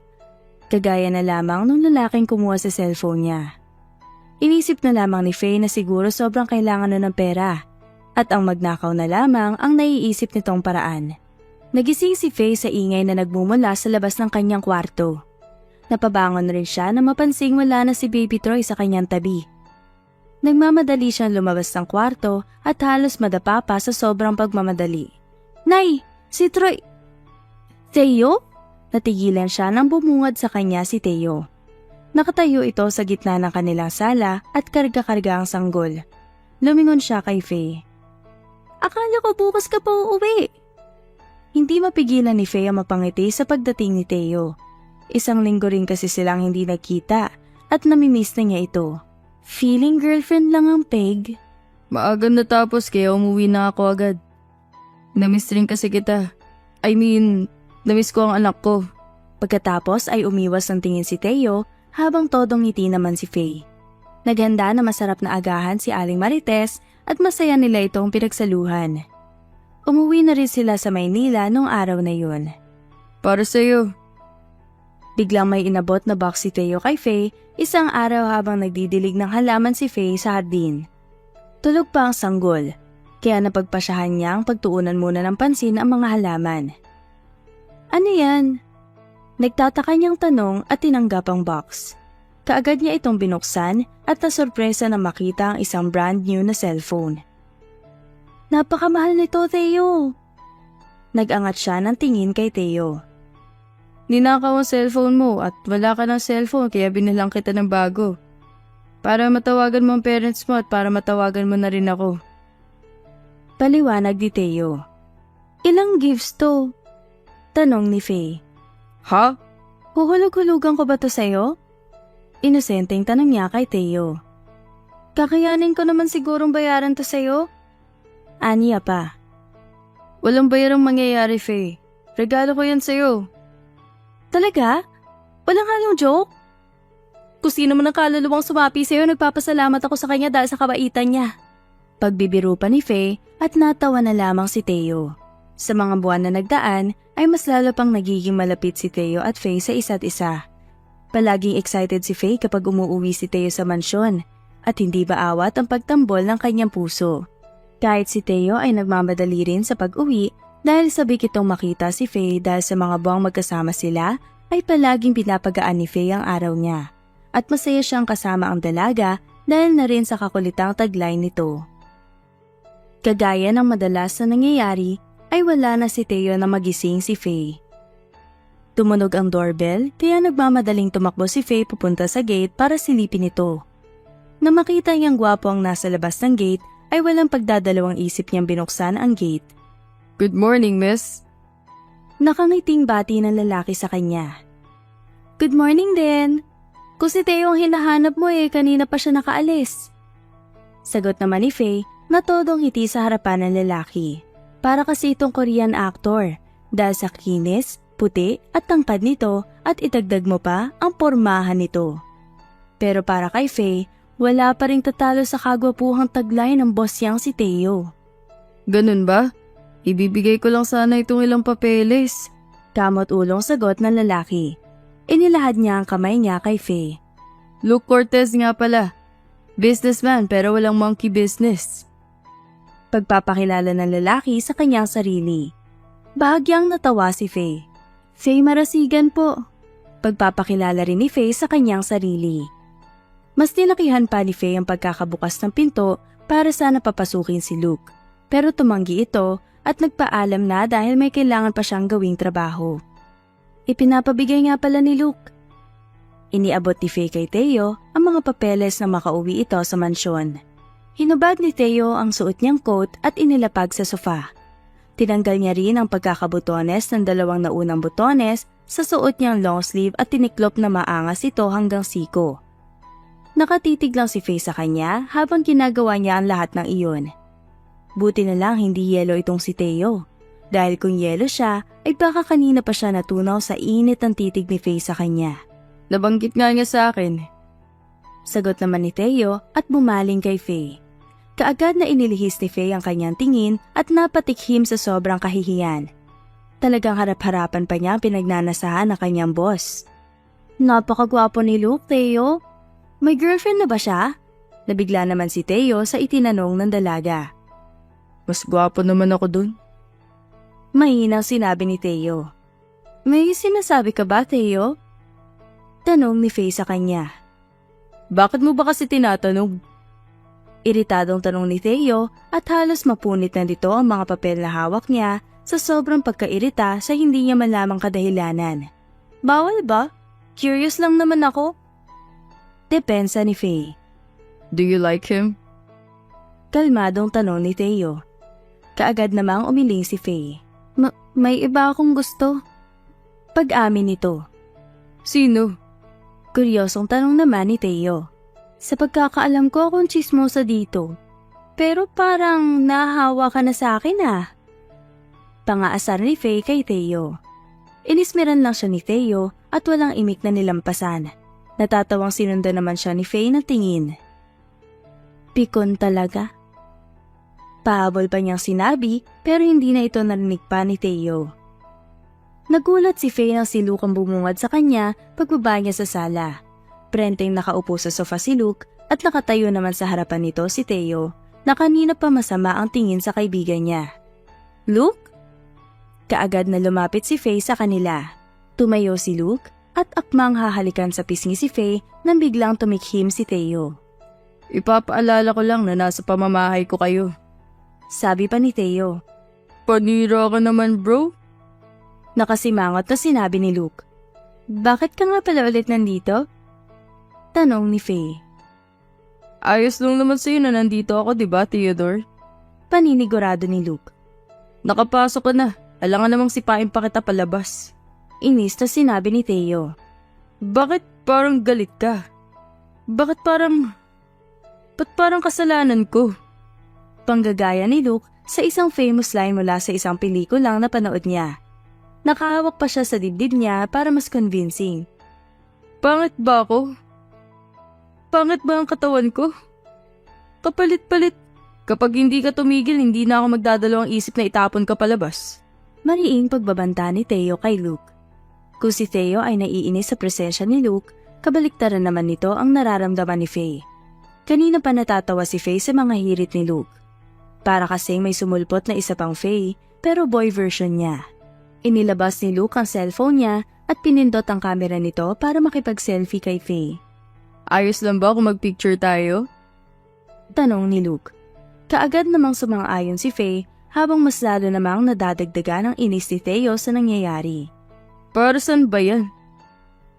Kagaya na lamang nung lalaking kumuha sa cellphone niya. Inisip na lamang ni Faye na siguro sobrang kailangan na ng pera at ang magnakaw na lamang ang naiisip nitong paraan. Nagising si Faye sa ingay na nagmumula sa labas ng kanyang kwarto. Napabangon rin siya na mapansing wala na si Baby Troy sa kanyang tabi. Nagmamadali siyang lumabas ng kwarto at halos madapa pa sa sobrang pagmamadali. Nay! Si Troy! Teo? Natigilan siya nang bumungad sa kanya si Teo. Nakatayo ito sa gitna ng kanilang sala at karga-karga ang sanggol. Lumingon siya kay Faye. Akala ko bukas ka pa uuwi. Hindi mapigilan ni Faye ang mapangiti sa pagdating ni Teo. Isang linggo rin kasi silang hindi nagkita at namimiss na niya ito. Feeling girlfriend lang ang peg. Maaga natapos kaya umuwi na ako agad. Namiss rin kasi kita. Namiss ko ang anak ko. Pagkatapos ay umiwas ng tingin si Teo habang todong ngiti naman si Faye. Naghanda na masarap na agahan si Aling Marites at masaya nila itong pinagsaluhan. Umuwi na rin sila sa Maynila noong araw na yun. Para sa'yo. Biglang may inabot na box si Teo kay Faye isang araw habang nagdidilig ng halaman si Faye sa hardin. Tulog pa ang sanggol, kaya napagpasyahan niyang pagtuunan muna ng pansin ang mga halaman. Ano yan? Nagtataka niyang tanong at tinanggap ang box. Kaagad niya itong binuksan at nasurpresa na makita ang isang brand new na cellphone. Napakamahal nito, Teo. Nag-angat siya ng tingin kay Teo. Ninakaw ang cellphone mo at wala ka ng cellphone kaya binilang kita ng bago. Para matawagan mo ang parents mo at para matawagan mo na rin ako. Paliwanag ni Teo. Ilang gifts to? Tanong ni Faye. Ha? Huhulog-hulugan ko ba to sa'yo? Inosenteng tanong niya kay Teo. Kakayanin ko naman sigurong bayaran to sa'yo? Aniya pa. Walang bayarang mangyayari, Faye. Regalo ko yan sa'yo. Talaga? Walang halong joke? Kung sino man ang kaluluwang sumapi sa'yo, nagpapasalamat ako sa kanya dahil sa kabaitan niya. Pagbibiro pa ni Faye at natawa na lamang si Teo. Sa mga buwan na nagdaan, ay mas lalo pang nagiging malapit si Teo at Faye sa isa't isa. Palaging excited si Faye kapag umuuwi si Teo sa mansyon at hindi baawat ang pagtambol ng kanyang puso. Kahit si Teo ay nagmamadali rin sa pag-uwi dahil sabik itong makita si Faye dahil sa mga buwang magkasama sila ay palaging pinapagaan ni Faye ang araw niya at masaya siyang kasama ang dalaga dahil na rin sa kakulitang taglay nito. Kagaya ng madalas na nangyayari, ay wala na si Teo na magising si Faye. Tumunog ang doorbell kaya nagmamadaling tumakbo si Faye pupunta sa gate para silipin ito. Nang makita niyang gwapo ang nasa labas ng gate ay walang pagdadalawang isip niyang binuksan ang gate. Good morning, miss. Nakangiting bati ng lalaki sa kanya. Good morning din. Kung si Theo ang hinahanap mo kanina pa siya nakaalis. Sagot naman ni Faye na todong ngiti sa harapan ng lalaki. Para kasi itong Korean actor dahil sa kinis, puti at tangkad nito at itagdag mo pa ang pormahan nito. Pero para kay Faye, wala pa ring tatalo sa kagwapuhang taglay ng boss niyang si Theo. Ganun ba? Ibibigay ko lang sana itong ilang papeles. Kamot ulong sagot ng lalaki. Inilahad niya ang kamay niya kay Faye. Luke Cortez nga pala. Businessman pero walang monkey business. Pagpapakilala ng lalaki sa kanyang sarili. Bahagyang natawa si Faye. Faye Marasigan po. Pagpapakilala rin ni Faye sa kanyang sarili. Mas nilakihan pa ni Faye ang pagkakabukas ng pinto para sana papasukin si Luke. Pero tumanggi ito at nagpaalam na dahil may kailangan pa siyang gawing trabaho. Ipinapabigay nga pala ni Luke. Iniabot ni Faye kay Theo ang mga papeles na makauwi ito sa mansyon. Hinubad ni Theo ang suot niyang coat at inilapag sa sofa. Tinanggal niya rin ang pagkakabutones ng dalawang naunang butones sa suot niyang long sleeve at tiniklop na maangas ito hanggang siko. Nakatitig lang si Faye sa kanya habang ginagawa niya ang lahat ng iyon. Buti na lang hindi yelo itong si Theo. Dahil kung yelo siya, ay baka kanina pa siya natunaw sa init ng titig ni Faye sa kanya. Nabanggit nga niya sa akin. Sagot naman ni Theo at bumaling kay Faye. Kaagad na inilihis ni Faye ang kanyang tingin at napatikhim sa sobrang kahihiyan. Talagang harap-harapan pa niya ang pinagnanasahan ng kanyang boss. Napakagwapo ni Luke, Theo. May girlfriend na ba siya? Nabigla naman si Theo sa itinanong ng dalaga. Mas gwapo naman ako dun. Mahinang sinabi ni Theo. May sinasabi ka ba, Theo? Tanong ni Faye sa kanya. Bakit mo ba kasi tinatanong? Iritadong tanong ni Theo at halos mapunit na dito ang mga papel na hawak niya sa sobrang pagkairita sa hindi niya malamang kadahilanan. Bawal ba? Curious lang naman ako. Depensa ni Faye. Do you like him? Kalmadong tanong ni Theo. Kaagad namang umiling si Faye. May iba akong gusto. Pag-amin nito. Sino? Kuryosong tanong naman ni Theo. Sa pagkakaalam ko akong chismosa dito. Pero parang nahawa ka na sa akin Pangaasar ni Faye kay Theo. Inismeran lang siya ni Theo at walang imik na nilampasan. Natatawang sinundan naman siya ni Faye ng tingin. Pikon talaga. Pahabol pa niyang sinabi pero hindi na ito narinig pa ni Theo. Nagulat si Faye nang si Luke ang bumungad sa kanya pagbaba niya sa sala. Prenteng nakaupo sa sofa si Luke at nakatayo naman sa harapan nito si Theo na kanina pa masama ang tingin sa kaibigan niya. Luke? Kaagad na lumapit si Faye sa kanila. Tumayo si Luke at akmang hahalikan sa pisngi si Faye nang biglang tumikhim si Theo. Ipapaalala ko lang na nasa pamamahay ko kayo. Sabi pa ni Theo. Panira ka naman, bro. Nakasimangot na sinabi ni Luke. Bakit ka nga pala ulit nandito? Tanong ni Faye. Ayos lang naman sa'yo na nandito ako, diba, Theodore? Paninigurado ni Luke. Nakapasok ka na. Alangan namang sipain pa kita palabas. Inis na sinabi ni Theo. Bakit parang galit ka? Ba't parang kasalanan ko? Panggagaya ni Luke sa isang famous line mula sa isang pelikulang napanood niya. Nakahawak pa siya sa dibdib niya para mas convincing. Pangit ba ako? Pangit ba ang katawan ko? Kapalit-palit. Kapag hindi ka tumigil, hindi na ako magdadalawang isip na itapon ka palabas. Mariing pagbabanta ni Theo kay Luke. Kung si Theo ay naiinis sa presensya ni Luke, kabaliktaran naman nito ang nararamdaman ni Faye. Kanina pa natatawa si Faye sa mga hirit ni Luke. Para kasing may sumulpot na isa pang Faye, pero boy version niya. Inilabas ni Luke ang cellphone niya at pinindot ang camera nito para makipag-selfie kay Faye. Ayos lang ba kung mag-picture tayo? Tanong ni Luke. Kaagad namang sumang-ayon si Faye habang mas lalo namang nadadagdagan ang inis ni Theo sa nangyayari. Para saan ba yan?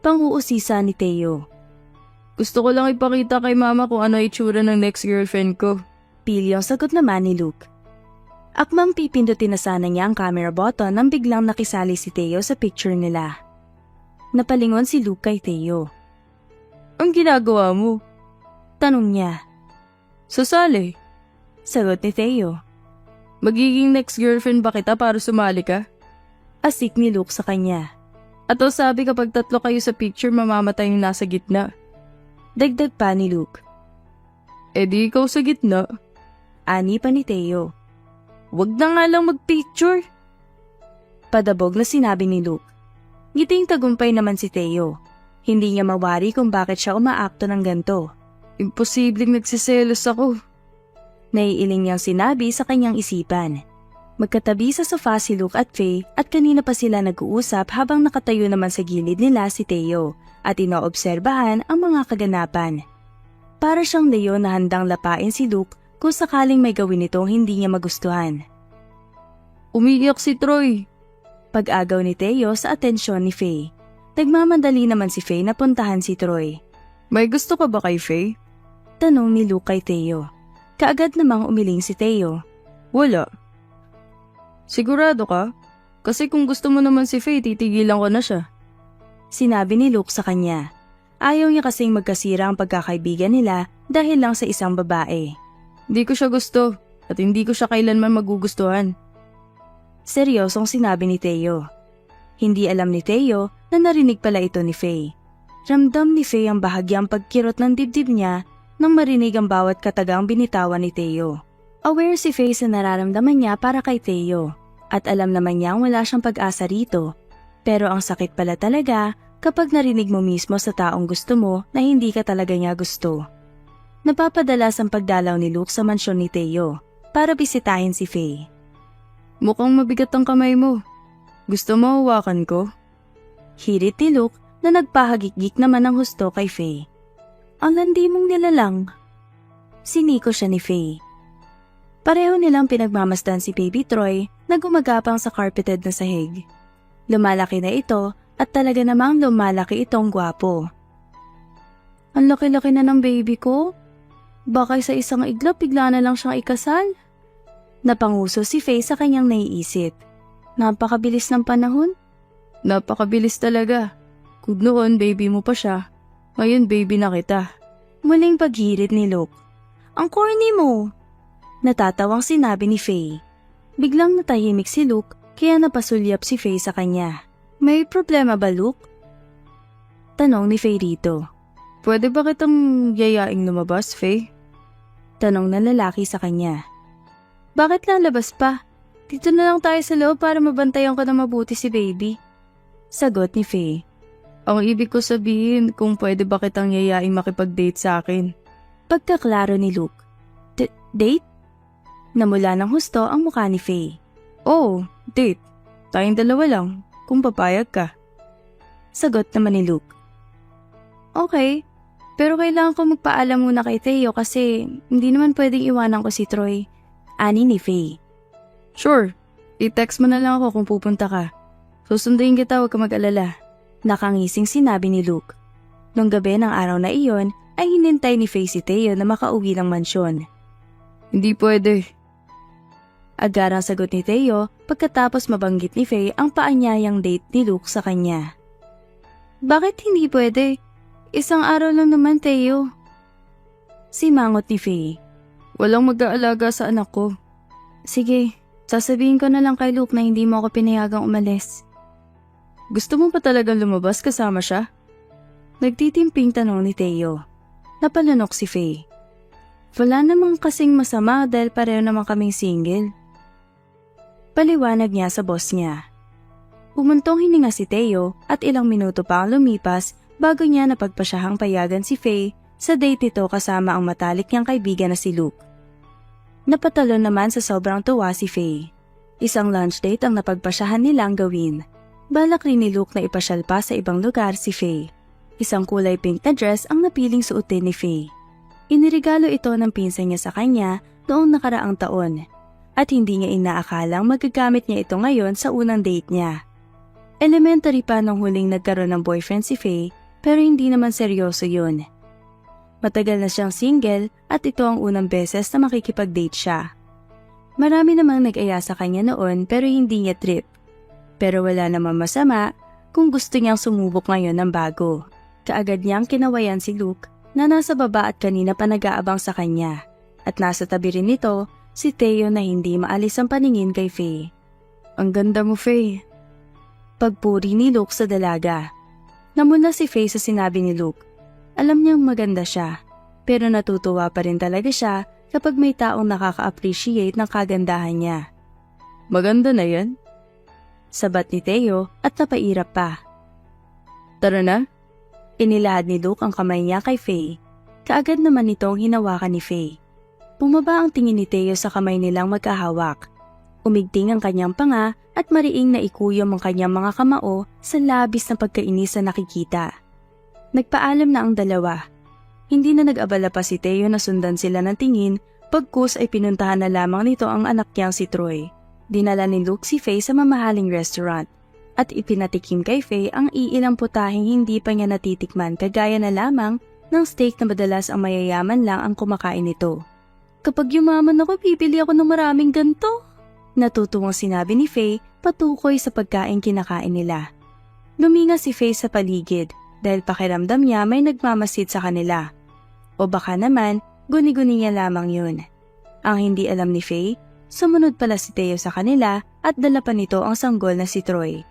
Pang-uusisa ni Theo. Gusto ko lang ipakita kay mama kung ano itsura ng next girlfriend ko. Pilyong sagot naman ni Luke. Akmang pipindutin na sana niya ang camera button nang biglang nakisali si Theo sa picture nila. Napalingon si Luke kay Theo. Ang ginagawa mo? Tanong niya. Sasali. Sagot ni Theo. Magiging next girlfriend ba kita para sumali ka? Asik ni Luke sa kanya. At o sabi kapag tatlo kayo sa picture mamamatay yung nasa gitna. Dagdag pa ni Luke. E di ikaw sa gitna. Ani pa ni Theo. Wag na nga lang mag-picture. Padabog na sinabi ni Luke. Ngiting tagumpay naman si Theo. Hindi niya mawari kung bakit siya umaakto ng ganto. Imposibleng nagsiselos ako. Naiiling niyang sinabi sa kanyang isipan. Magkatabi sa sofa si Luke at Faye at kanina pa sila nag-uusap habang nakatayo naman sa gilid nila si Theo at inoobserbahan ang mga kaganapan. Para siyang leon na handang lapain si Luke kung sakaling may gawin itong hindi niya magustuhan. Umiiyak si Troy. Pag-agaw ni Theo sa atensyon ni Faye. Nagmamadali naman si Faye na puntahan si Troy. May gusto ka ba kay Faye? Tanong ni Luke kay Theo. Kaagad namang umiling si Theo. Wala. Sigurado ka? Kasi kung gusto mo naman si Faye, titigilan ko na siya. Sinabi ni Luke sa kanya. Ayaw niya kasing magkasira ang pagkakaibigan nila dahil lang sa isang babae. Hindi ko siya gusto at hindi ko siya kailanman magugustuhan. Seryosong sinabi ni Theo. Hindi alam ni Theo na narinig pala ito ni Faye. Ramdam ni Faye ang bahagyang pagkirot ng dibdib niya nang marinig ang bawat katagang binitawan ni Theo. Aware si Faye sa nararamdaman niya para kay Theo at alam naman niyang wala siyang pag-asa rito. Pero ang sakit pala talaga kapag narinig mo mismo sa taong gusto mo na hindi ka talaga niya gusto. Napapadalas ang pagdalaw ni Luke sa mansyon ni Theo para bisitahin si Faye. Mukhang mabigat ang kamay mo. Gusto mo hawakan ko? Hirit ni Luke na nagpahagikgik naman ng husto kay Faye. Ang landi mong nilalang. Siniko siya ni Faye. Pareho nilang pinagmamasdan si Baby Troy na gumagapang sa carpeted na sahig. Lumalaki na ito at talaga namang lumalaki itong gwapo. Ang laki-laki na ng baby ko. Baka sa isang iglap bigla na lang siyang ikasal. Napanguso si Faye sa kanyang naiisip. Napakabilis ng panahon. Napakabilis talaga. Kung noon baby mo pa siya, ngayon baby na kita. Muling paghirit ni Luke. Ang corny mo. Natatawang sinabi ni Faye. Biglang natahimik si Luke kaya napasulyap si Faye sa kanya. May problema ba, Luke? Tanong ni Faye rito. Pwede ba kitang yayaing lumabas, Faye? Tanong ng lalaki sa kanya. Bakit lalabas pa? Dito na lang tayo sa loob para mabantayan ko na mabuti si baby. Sagot ni Faye. Ang ibig ko sabihin kung pwede ba kitang yayaing makipag-date sa akin. Pagkaklaro ni Luke. Date? Namula ng husto ang mukha ni Faye. Oh, date. Tayong dalawa lang, kung papayag ka. Sagot naman ni Luke. Okay, pero kailangan ko magpaalam muna kay Theo kasi hindi naman pwedeng iwanan ko si Troy. Ani ni Faye. Sure, i-text mo na lang ako kung pupunta ka. Susunduin kita, huwag ka mag-alala. Nakangising sinabi ni Luke. Nung gabi ng araw na iyon ay hinintay ni Faye si Theo na makauwi ng mansyon. Hindi pwede. Agarang sagot ni Theo pagkatapos mabanggit ni Faye ang paanyayang date ni Luke sa kanya. Bakit hindi pwede? Isang araw lang naman, Theo. Simangot ni Faye. Walang mag-aalaga sa anak ko. Sige, sasabihin ko na lang kay Luke na hindi mo ako pinayagang umalis. Gusto mo pa talagang lumabas kasama siya? Nagtitimping tanong ni Theo. Napalunok si Faye. Wala namang kasing masama dahil pareho naman kaming single. Paliwanag niya sa boss niya. Pumuntong hininga si Theo at ilang minuto pa ang lumipas bago niya napagpasyahang payagan si Faye sa date nito kasama ang matalik niyang kaibigan na si Luke. Napatalon naman sa sobrang tuwa si Faye. Isang lunch date ang napagpasyahan nilang gawin. Balak rin ni Luke na ipasyal pa sa ibang lugar si Faye. Isang kulay pink na dress ang napiling suotin ni Faye. Inirigalo ito ng pinsan niya sa kanya noong nakaraang taon at hindi niya inaakalang magagamit niya ito ngayon sa unang date niya. Elementary pa nung huling nagkaroon ng boyfriend si Faye pero hindi naman seryoso yun. Matagal na siyang single at ito ang unang beses na makikipag-date siya. Marami namang nag-aya sa kanya noon pero hindi niya trip. Pero wala namang masama kung gusto niyang sumubok ngayon ng bago. Kaagad niyang kinawayan si Luke na nasa baba at kanina pa nag-aabang sa kanya. At nasa tabi rin nito si Theo na hindi maalis ang paningin kay Faye. Ang ganda mo, Faye. Pagpuri ni Luke sa dalaga. Namula si Faye sa sinabi ni Luke. Alam niyang maganda siya, pero natutuwa pa rin talaga siya kapag may taong nakaka-appreciate ng kagandahan niya. Maganda na yan? Sabat ni Theo at napairap pa. Tara na? Inilahad ni Luke ang kamay niya kay Faye. Kaagad naman itong hinawakan ni Faye. Bumaba ang tingin ni Theo sa kamay nilang magkahawak. Umigting ang kanyang panga at mariing na ikuyom ang kanyang mga kamao sa labis na pagkainis na nakikita. Nagpaalam na ang dalawa. Hindi na nag-abala pa si Theo na sundan sila ng tingin, pagkus ay pinuntahan na lamang nito ang anak niyang si Troy. Dinala ni Luke si Faye sa mamahaling restaurant at ipinatikim kay Faye ang iilang putahing hindi pa niya natitikman kagaya na lamang ng steak na madalas ang mayayaman lang ang kumakain nito. Kapag yumaman ako, bibili ako ng maraming ganto. Natutuwang sinabi ni Faye patukoy sa pagkain kinakain nila. Luminga si Faye sa paligid dahil pakiramdam niya may nagmamasid sa kanila. O baka naman, guni-guni niya lamang yun. Ang hindi alam ni Faye, sumunod pala si Theo sa kanila at dala pa nito ang sanggol na si Troy.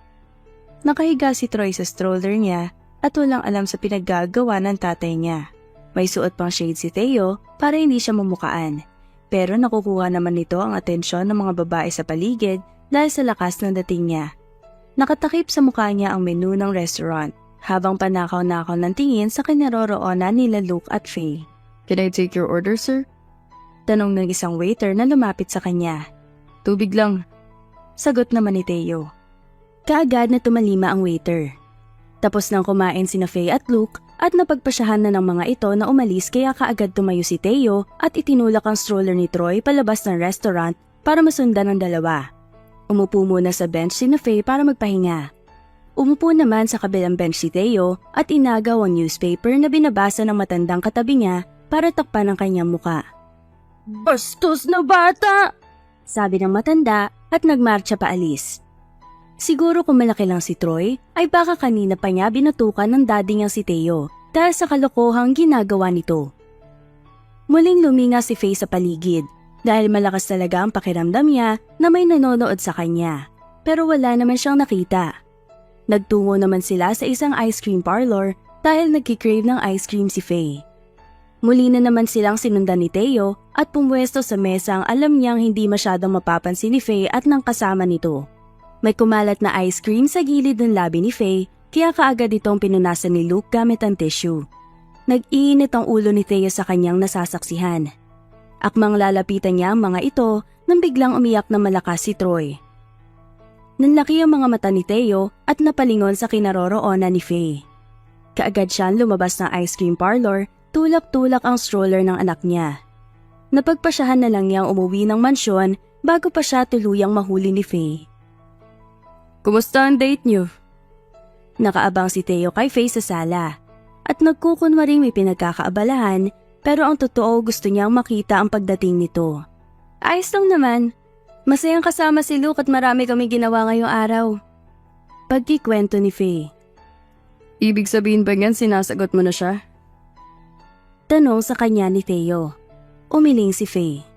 Nakahiga si Troy sa stroller niya at walang alam sa pinaggagawa ng tatay niya. May suot pang shade si Theo para hindi siya mamukaan. Pero nakukuha naman nito ang atensyon ng mga babae sa paligid dahil sa lakas ng dating niya. Nakatakip sa mukha niya ang menu ng restaurant habang panakaw-nakaw ng tingin sa kinaroroonan nila Luke at Faye. Can I take your order, sir? Tanong ng isang waiter na lumapit sa kanya. Tubig lang. Sagot naman ni Theo. Kaagad na tumalima ang waiter. Tapos nang kumain sina Faye at Luke at napagpasyahan na ng mga ito na umalis kaya kaagad tumayo si Theo at itinulak ang stroller ni Troy palabas ng restaurant para masundan ng dalawa. Umupo muna sa bench sina Faye para magpahinga. Umupo naman sa kabilang bench si Theo at inagaw ang newspaper na binabasa ng matandang katabi niya para takpan ang kanyang muka. Bastos na bata! Sabi ng matanda at nagmarcha paalis. Siguro kung malaki lang si Troy, ay baka kanina pa niya binatukan ng daddy niyang si Theo dahil sa kalokohang ginagawa nito. Muling luminga si Faye sa paligid dahil malakas talaga ang pakiramdam niya na may nanonood sa kanya. Pero wala naman siyang nakita. Nagtungo naman sila sa isang ice cream parlor dahil nagkikrave ng ice cream si Faye. Muli na naman silang sinundan ni Theo at pumwesto sa mesa ang alam niyang hindi masyadong mapapansin ni Faye at ng kasama nito. May kumalat na ice cream sa gilid ng labi ni Faye kaya kaagad itong pinunasan ni Luke gamit ang tissue. Nag-iinit ang ulo ni Theo sa kanyang nasasaksihan. Akmang lalapitan niya ang mga ito nang biglang umiyak na malakas si Troy. Nanlaki ang mga mata ni Theo at napalingon sa kinaroroonan ni Faye. Kaagad siyang lumabas ng ice cream parlor, tulak-tulak ang stroller ng anak niya. Napagpasyahan na lang niyang umuwi ng mansyon bago pa siya tuluyang mahuli ni Faye. Kumusta ang date niyo? Nakaabang si Theo kay Faye sa sala at nagkukunwaring may pinagkakaabalahan pero ang totoo gusto niyang makita ang pagdating nito. Ayos lang naman. Masayang kasama si Luke at marami kami ginawa ngayong araw. Pagkikwento ni Faye. Ibig sabihin ba yan sinasagot mo na siya? Tanong sa kanya ni Theo. Umiling si Faye.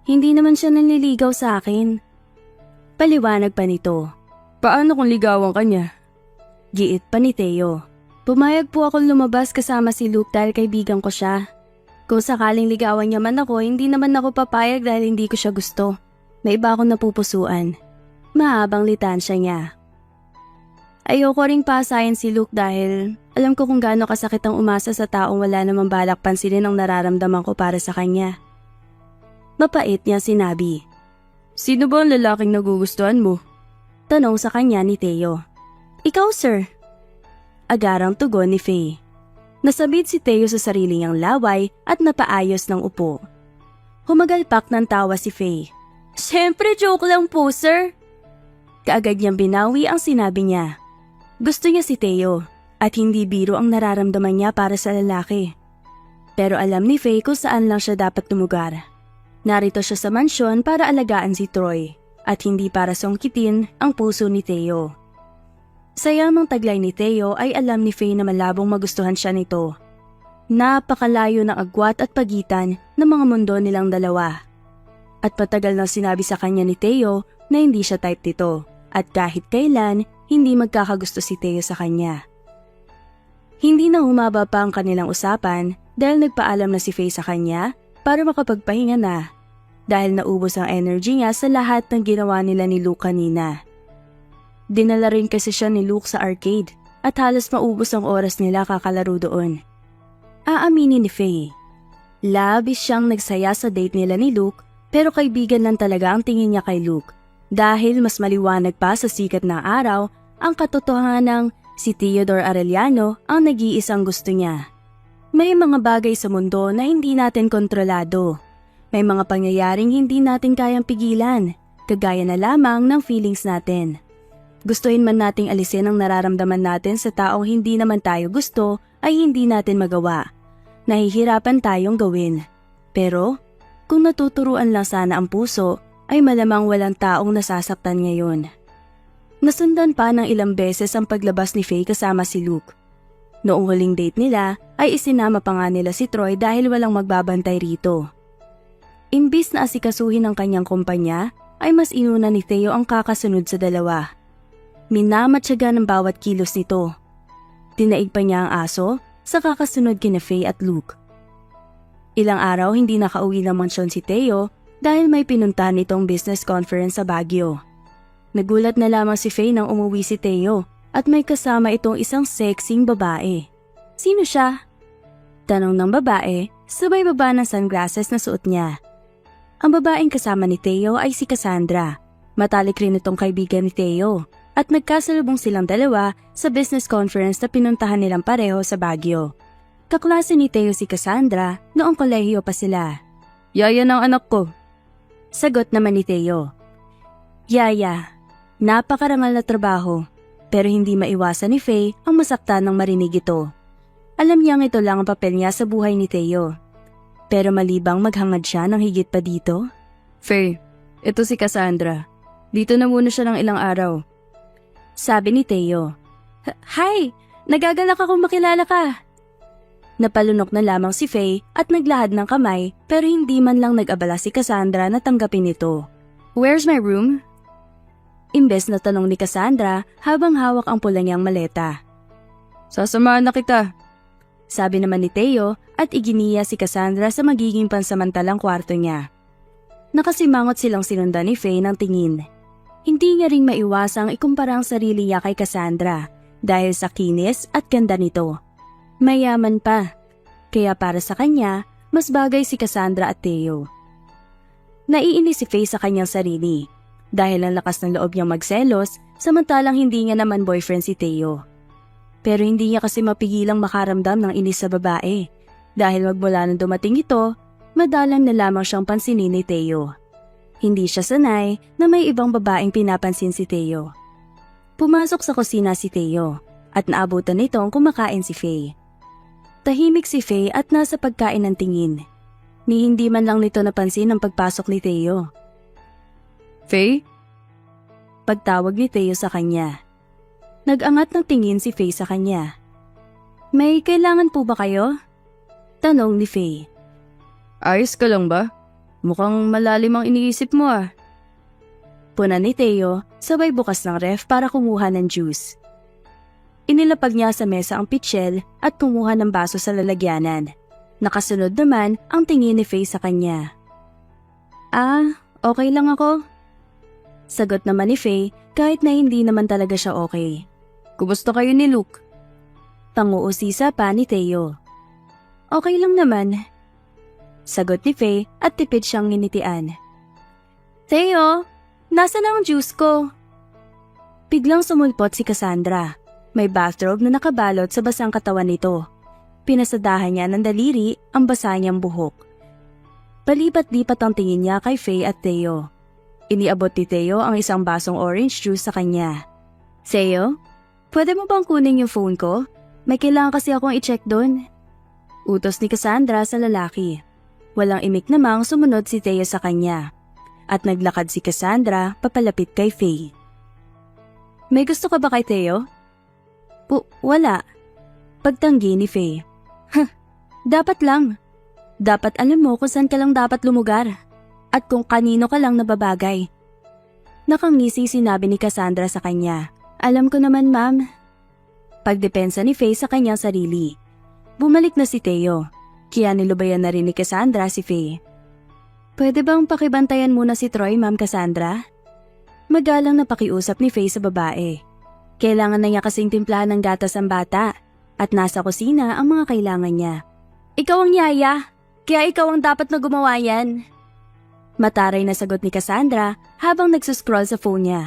Hindi naman siya nanliligaw sa akin. Paliwanag pa nito. Paano kung ligawan ka niya? Giit pa ni Theo. Pumayag po akong lumabas kasama si Luke dahil kaibigan ko siya. Kung sakaling ligawan niya man ako, hindi naman ako papayag dahil hindi ko siya gusto. May iba akong napupusuan. Mahabang litansya niya. Ayoko ring pasayan si Luke dahil alam ko kung gaano kasakit ang umasa sa taong wala namang balak pansinin ang nararamdaman ko para sa kanya. Mapait niya sinabi. Sino ba ang lalaking nagugustuhan mo? Tanong sa kanya ni Theo. Ikaw, sir. Agarang tugon ni Faye. Nasabit si Theo sa sarili niyang laway at napaayos ng upo. Humagalpak ng tawa si Faye. Siyempre, joke lang po, sir. Kaagad niyang binawi ang sinabi niya. Gusto niya si Theo at hindi biro ang nararamdaman niya para sa lalaki. Pero alam ni Faye kung saan lang siya dapat tumugar. Narito siya sa mansyon para alagaan si Troy at hindi para sungkitin ang puso ni Theo. Sa yamang taglay ni Theo ay alam ni Faye na malabong magustuhan siya nito. Napakalayo ng agwat at pagitan ng mga mundo nilang dalawa. At patagal na sinabi sa kanya ni Theo na hindi siya type nito at kahit kailan hindi magkakagusto si Theo sa kanya. Hindi na humaba pa ang kanilang usapan dahil nagpaalam na si Faye sa kanya para makapagpahinga na dahil naubos ang energy niya sa lahat ng ginawa nila ni Luke kanina. Dinala rin kasi siya ni Luke sa arcade at halos maubos ang oras nila kakalaro doon. Aaminin ni Faye, labis siyang nagsaya sa date nila ni Luke pero kaibigan lang talaga ang tingin niya kay Luke dahil mas maliwanag pa sa sikat ng araw ang katotohanang si Theodore Arellano ang nag-iisang gusto niya. May mga bagay sa mundo na hindi natin kontrolado. May mga pangyayaring hindi natin kayang pigilan, kagaya na lamang ng feelings natin. Gustuhin man nating alisin ang nararamdaman natin sa taong hindi naman tayo gusto ay hindi natin magawa. Nahihirapan tayong gawin. Pero kung natuturuan lang sana ang puso, ay malamang walang taong nasasaktan ngayon. Nasundan pa ng ilang beses ang paglabas ni Faye kasama si Luke. Noong huling date nila ay isinama pa nga nila si Troy dahil walang magbabantay rito. Imbis na asikasuhin ang kanyang kumpanya, ay mas inuna ni Theo ang kakasunod sa dalawa. Minamatyaga ng bawat kilos nito. Dinaig pa niya ang aso sa kakasunod kina Faye at Luke. Ilang araw hindi nakauwi ng mansyon si Theo dahil may pinunta nitong business conference sa Baguio. Nagulat na lamang si Faye nang umuwi si Theo at may kasama itong isang sexing babae. Sino siya? Tanong ng babae, sabay baba ng sunglasses na suot niya. Ang babaeng kasama ni Theo ay si Cassandra. Matalik rin itong kaibigan ni Theo at nagkasalubong silang dalawa sa business conference na pinuntahan nilang pareho sa Baguio. Kaklase ni Theo si Cassandra noong kolehiyo pa sila. Yaya ng anak ko. Sagot naman ni Theo. Yaya, napakarangal na trabaho. Pero hindi maiwasan ni Faye ang masaktan ng marinig ito. Alam niyang ito lang ang papel niya sa buhay ni Theo. Pero malibang maghangad siya ng higit pa dito? Faye, ito si Cassandra. Dito na muna siya ng ilang araw. Sabi ni Theo. Hi! Nagagalak akong makilala ka. Napalunok na lamang si Faye at naglahad ng kamay pero hindi man lang nag-abala si Cassandra na tanggapin ito. Where's my room? Imbes na tanong ni Cassandra habang hawak ang pula niyang maleta. Sasamahan na kita. Sabi naman ni Theo at iginiya si Cassandra sa magiging pansamantalang kwarto niya. Nakasimangot silang sinundan ni Faye ng tingin. Hindi niya ring maiwasang ikumpara ang sarili niya kay Cassandra dahil sa kinis at ganda nito. Mayaman pa, kaya para sa kanya, mas bagay si Cassandra at Theo. Naiinis si Faye sa kanyang sarili dahil ang lakas ng loob niyang magselos samantalang hindi niya naman boyfriend si Theo. Pero hindi niya kasi mapigilang makaramdam ng inis sa babae dahil magmula nang dumating ito, madalang na lamang siyang pansinin ni Theo. Hindi siya sanay na may ibang babaeng pinapansin si Theo. Pumasok sa kusina si Theo at naabutan nitong kumakain si Faye. Tahimik si Faye at nasa pagkain ng tingin. Ni hindi man lang nito napansin ang pagpasok ni Theo. Faye? Pagtawag ni Theo sa kanya. Nag-angat ng tingin si Faye sa kanya. May kailangan po ba kayo? Tanong ni Faye. Ayos ka lang ba? Mukhang malalim ang iniisip mo ah. Puna ni Theo, sabay bukas ng ref para kumuha ng juice. Inilapag niya sa mesa ang pitchel at kumuha ng baso sa lalagyanan. Nakasunod naman ang tingin ni Faye sa kanya. Okay lang ako. Sagot naman ni Faye kahit na hindi naman talaga siya okay. Kumusta kayo ni Luke? Panguusisa pa ni Theo. Okay lang naman. Sagot ni Faye at tipid siyang nginitian. Theo, nasa na ang juice ko? Biglang sumulpot si Cassandra. May bathrobe na nakabalot sa basang katawan nito. Pinasadahan niya ng daliri ang basa niyang buhok. Palipat-lipat ang tingin niya kay Faye at Theo. Iniabot ni Theo ang isang basong orange juice sa kanya. Theo, pwede mo bang kunin yung phone ko? May kailangan kasi akong i-check doon. Utos ni Cassandra sa lalaki. Walang imik namang sumunod si Theo sa kanya. At naglakad si Cassandra papalapit kay Faye. May gusto ka ba kay Theo? Wala. Pagtanggi ni Faye. Dapat lang. Dapat alam mo kung saan ka lang dapat lumugar. At kung kanino ka lang nababagay. Nakangising sinabi ni Cassandra sa kanya. Alam ko naman, ma'am. Pagdepensa ni Faye sa kanyang sarili. Bumalik na si Theo. Kaya nilubayan na rin ni Cassandra si Faye. Pwede bang pakibantayan muna si Troy, Ma'am Cassandra? Magalang na pakiusap ni Faye sa babae. Kailangan na niya kasing timplahan ng gatas ang bata at nasa kusina ang mga kailangan niya. Ikaw ang yaya, kaya ikaw ang dapat na gumawa yan. Mataray na sagot ni Cassandra habang nagsuscroll sa phone niya.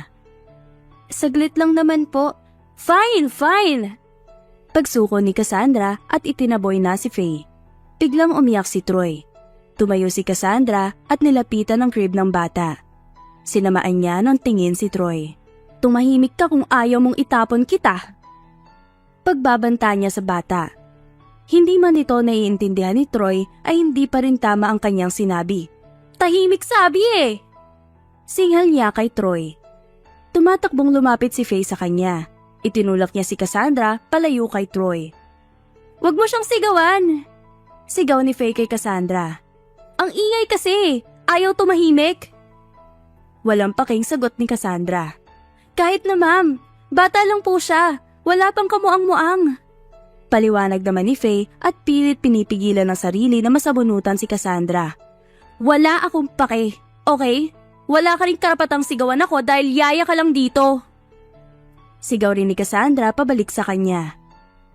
Saglit lang naman po. Fine! Pagsuko ni Cassandra at itinaboy na si Faye. Biglang umiyak si Troy. Tumayo si Cassandra at nilapitan ang crib ng bata. Sinamaan niya ng tingin si Troy. Tumahimik ka kung ayaw mong itapon kita. Pagbabanta niya sa bata. Hindi man ito naiintindihan ni Troy ay hindi pa rin tama ang kanyang sinabi. Tahimik sabi eh! Singhal niya kay Troy. Tumatakbong lumapit si Faye sa kanya. Itinulak niya si Cassandra palayo kay Troy. Huwag mo siyang sigawan! Sigaw ni Faye kay Cassandra. Ang ingay kasi! Ayaw tumahimik! Walang paking sagot ni Cassandra. Kahit na ma'am, bata lang po siya. Wala pang kamuang-muang. Paliwanag naman ni Faye at pilit pinipigilan ng sarili na masabunutan si Cassandra. Wala akong pake, okay? Wala ka rin karapatang sigawan ako dahil yaya ka lang dito. Sigaw rin ni Cassandra pabalik sa kanya.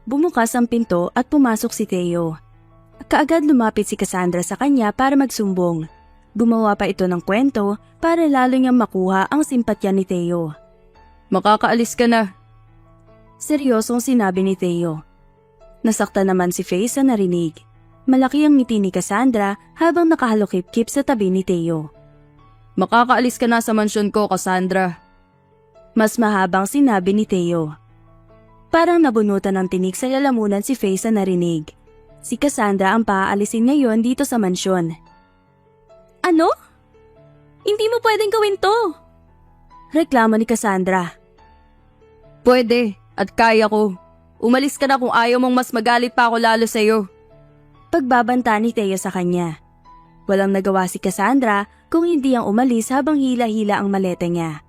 Bumukas ang pinto at pumasok si Theo. Kaagad lumapit si Cassandra sa kanya para magsumbong. Gumawa pa ito ng kwento para lalo niyang makuha ang simpatya ni Theo. Makakaalis ka na. Seryosong sinabi ni Theo. Nasaktan naman si Faye sa narinig. Malaki ang ngiti ni Cassandra habang nakahalukip-kip sa tabi ni Theo. Makakaalis ka na sa mansyon ko, Cassandra. Mas mahabang sinabi ni Theo. Parang nabunutan ng tinig sa lalamunan si Faye sa narinig. Si Cassandra ang paaalisin ngayon dito sa mansyon. Ano? Hindi mo pwedeng gawin to! Reklamo ni Cassandra. Pwede, at kaya ko. Umalis ka na kung ayaw mong mas magalit pa ako lalo sa'yo. Pagbabanta ni Theo sa kanya. Walang nagawa si Cassandra kung hindi ang umalis habang hila-hila ang maleta niya.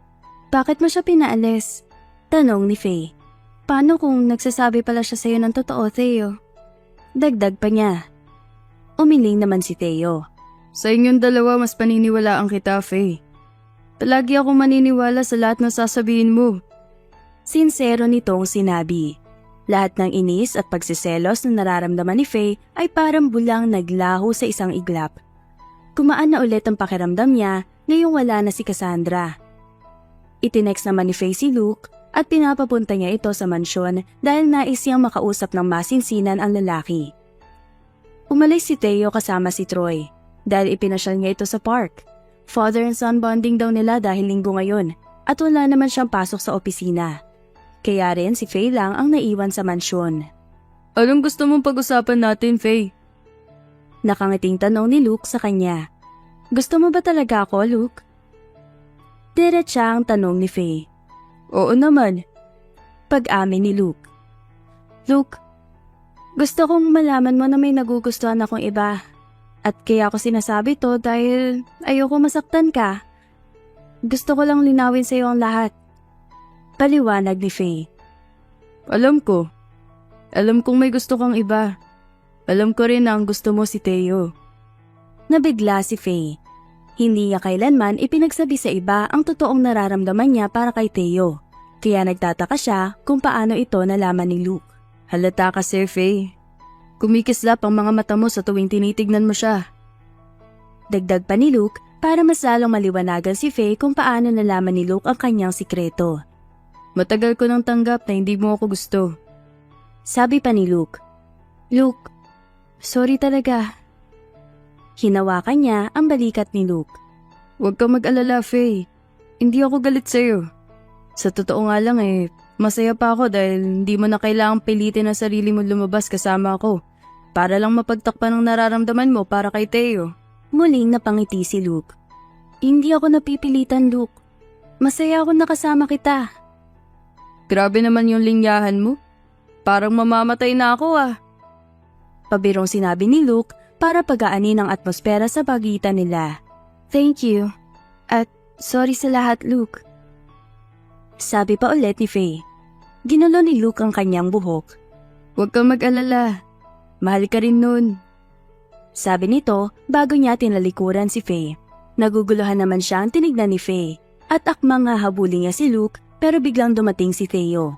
Bakit mo siya pinaalis? Tanong ni Faye. Paano kung nagsasabi pala siya sa'yo ng totoo, Theo? Dagdag pa niya. Umiling naman si Theo. Sa inyong dalawa mas paniniwalaan kita, Faye. Palagi akong maniniwala sa lahat ng sasabihin mo. Sinsero nitong sinabi. Lahat ng inis at pagsiselos na nararamdaman ni Faye ay parang bulang naglaho sa isang iglap. Kumaan na ulit ang pakiramdam niya ngayong wala na si Cassandra. Itinext naman ni Faye si Luke at pinapapunta niya ito sa mansyon dahil nais niyang makausap ng masinsinan ang lalaki. Umalis si Theo kasama si Troy dahil ipinasyal niya ito sa park. Father and son bonding daw nila dahil linggo ngayon at wala naman siyang pasok sa opisina. Kaya rin si Faye lang ang naiwan sa mansyon. Anong gusto mong pag-usapan natin, Faye? Nakangiting tanong ni Luke sa kanya. Gusto mo ba talaga ako, Luke? Diretsa ang tanong ni Faye. Oo naman. Pag-amin ni Luke. Luke, gusto kong malaman mo na may nagugustuhan akong iba. At kaya ako sinasabi to dahil ayoko masaktan ka. Gusto ko lang linawin sa iyo ang lahat. Paliwanag ni Faye. Alam ko. Alam kong may gusto kang iba. Alam ko rin na ang gusto mo si Theo. Nabigla si Faye. Hindi niya kailanman ipinagsabi sa iba ang totoong nararamdaman niya para kay Theo. Kaya nagtataka siya kung paano ito nalaman ni Luke. Halata ka, Sir Faye. Kumikislap ang mga mata mo sa tuwing tinitignan mo siya. Dagdag pa ni Luke para mas lalong maliwanagan si Faye kung paano nalaman ni Luke ang kanyang sikreto. Matagal ko nang tanggap na hindi mo ako gusto. Sabi pa ni Luke. Luke, sorry talaga. Hinawakan niya ang balikat ni Luke. Huwag kang mag-alala, Faye. Hindi ako galit sa'yo. Sa totoo nga lang masaya pa ako dahil hindi mo na kailangang pilitin ang sarili mo lumabas kasama ako. Para lang mapagtakpan ng nararamdaman mo para kay Theo. Muling napangiti si Luke. Hindi ako napipilitan, Luke. Masaya ako nakasama kita. Grabe naman yung linyahan mo. Parang mamamatay na ako ah. Pabirong sinabi ni Luke para pagaanin ang atmosfera sa pagitan nila. Thank you. At sorry sa lahat, Luke. Sabi pa ulit ni Faye. Ginulo ni Luke ang kanyang buhok. Huwag kang mag-alala. Mahal ka rin nun. Sabi nito bago niya tinalikuran si Faye. Naguguluhan naman siyang tinignan ni Faye at akmang hahabulin niya si Luke pero biglang dumating si Theo.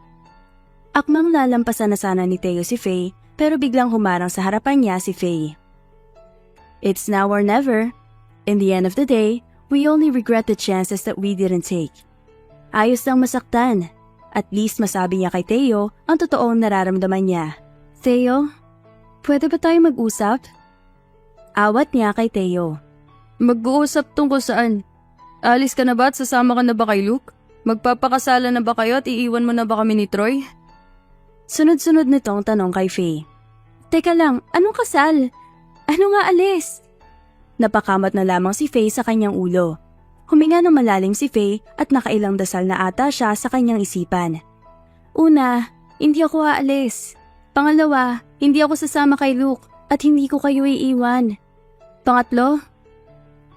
Akmang lalampasan na sana ni Theo si Faye pero biglang humarang sa harapan niya si Faye. It's now or never. In the end of the day, we only regret the chances that we didn't take. Ayos lang masaktan. At least masabi niya kay Theo ang totoong nararamdaman niya. Theo, pwede ba tayo mag-usap? Awat niya kay Theo. Mag-uusap tungkol saan? Alis ka na ba at sasama ka na ba kay Luke? Magpapakasala na ba kayo at iiwan mo na ba kami ni Troy? Sunod-sunod nitong tanong kay Faye. Teka lang, anong kasal? Ano nga alis? Napakamot na lamang si Faye sa kanyang ulo. Huminga ng malalim si Faye at nakailang dasal na ata siya sa kanyang isipan. Una, hindi ako aalis. Pangalawa, hindi ako sasama kay Luke at hindi ko kayo iiwan. Pangatlo,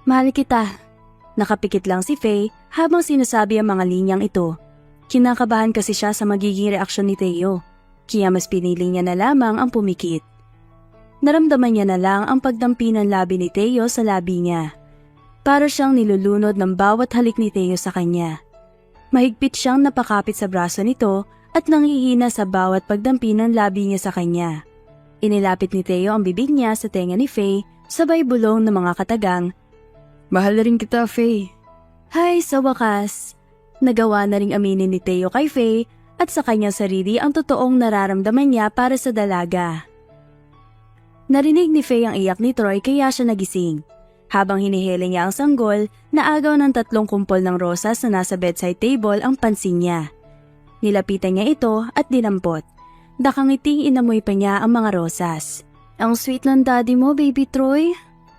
mahal kita. Nakapikit lang si Faye habang sinasabi ang mga linyang ito. Kinakabahan kasi siya sa magiging reaksyon ni Theo, kaya mas pinili niya na lamang ang pumikit. Naramdaman niya na lang ang pagdampi ng labi ni Theo sa labi niya. Para siyang nilulunod ng bawat halik ni Theo sa kanya. Mahigpit siyang napakapit sa braso nito at nangihina sa bawat pagdampi ng labi niya sa kanya. Inilapit ni Theo ang bibig niya sa tenga ni Faye, sabay bulong ng mga katagang, Mahal rin kita, Faye. Hay, sa wakas. Nagawa na ring aminin ni Theo kay Faye at sa kanyang sarili ang totoong nararamdaman niya para sa dalaga. Narinig ni Faye ang iyak ni Troy kaya siya nagising. Habang hinihila niya ang sanggol, naagaw ng 3 kumpol ng rosas na nasa bedside table ang pansin niya. Nilapitan niya ito at dinampot. Dakangiting inamoy pa niya ang mga rosas. Ang sweet ng daddy mo, baby Troy.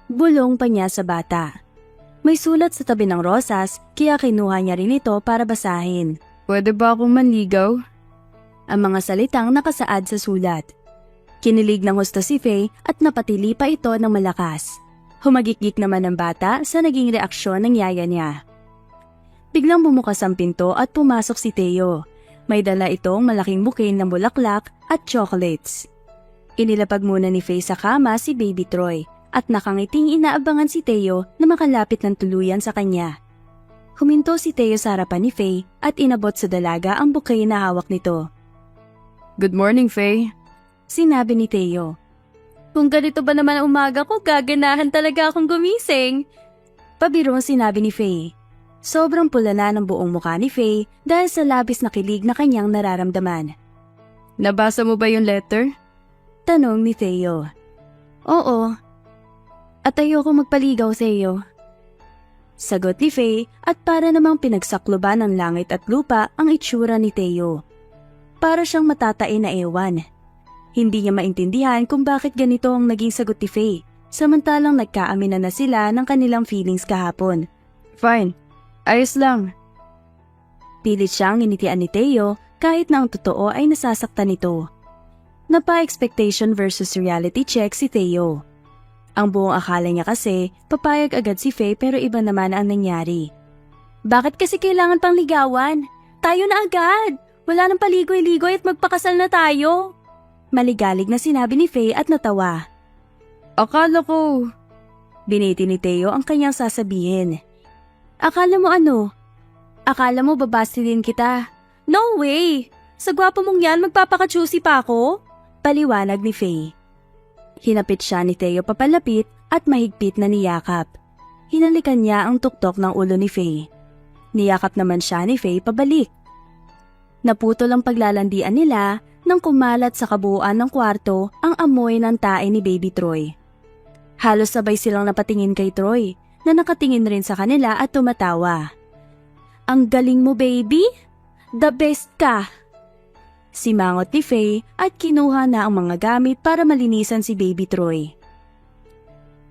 Bulong pa niya sa bata. May sulat sa tabi ng rosas, kaya kinuha niya rin ito para basahin. Pwede ba akong manligaw? Ang mga salitang nakasaad sa sulat. Kinilig ng husto si Faye at napatili pa ito ng malakas. Humagikik naman ng bata sa naging reaksyon ng yaya niya. Biglang bumukas ang pinto at pumasok si Theo. May dala itong malaking bouquet ng bulaklak at chocolates. Inilapag muna ni Faye sa kama si Baby Troy at nakangiting inaabangan si Theo na makalapit ng tuluyan sa kanya. Huminto si Theo sa harapan ni Faye at inabot sa dalaga ang bouquet na hawak nito. Good morning, Faye. Sinabi ni Theo. Kung ganito ba naman ang umaga ko, gaganahan talaga akong gumising. Pabirong sinabi ni Faye. Sobrang pula na ng buong mukha ni Faye dahil sa labis na kilig na kanyang nararamdaman. Nabasa mo ba yung letter? Tanong ni Theo. Oo. At ayoko magpaligaw sa iyo. Sagot ni Faye at para namang pinagsakloban ng langit at lupa ang itsura ni Theo. Para siyang matatain na ewan. Hindi niya maintindihan kung bakit ganito ang naging sagot ni Faye, samantalang nagkaaminan na sila ng kanilang feelings kahapon. Fine. Ayos lang. Pilit siyang initian ni Theo kahit na ang totoo ay nasasaktan nito. Napa-expectation versus reality check si Theo. Ang buong akala niya kasi papayag agad si Faye pero iba naman ang nangyari. Bakit kasi kailangan pang ligawan? Tayo na agad! Wala nang paligoy-ligoy at magpakasal na tayo! Maligalig na sinabi ni Faye at natawa. Akala ko. Biniti ni Theo ang kanyang sasabihin. Akala mo ano? Akala mo babastilin kita? No way! Sa gwapo mong yan magpapaka-juicy pa ako? Paliwanag ni Faye. Hinapit siya ni Theo papalapit at mahigpit na niyakap. Hinalikan niya ang tuktok ng ulo ni Faye. Niyakap naman siya ni Faye pabalik. Naputol ang paglalandian nila nang kumalat sa kabuuan ng kwarto ang amoy ng tae ni Baby Troy. Halos sabay silang napatingin kay Troy na nakatingin rin sa kanila at tumatawa. Ang galing mo, baby! The best ka! Simangot ni Faye at kinuha na ang mga gamit para malinisan si Baby Troy.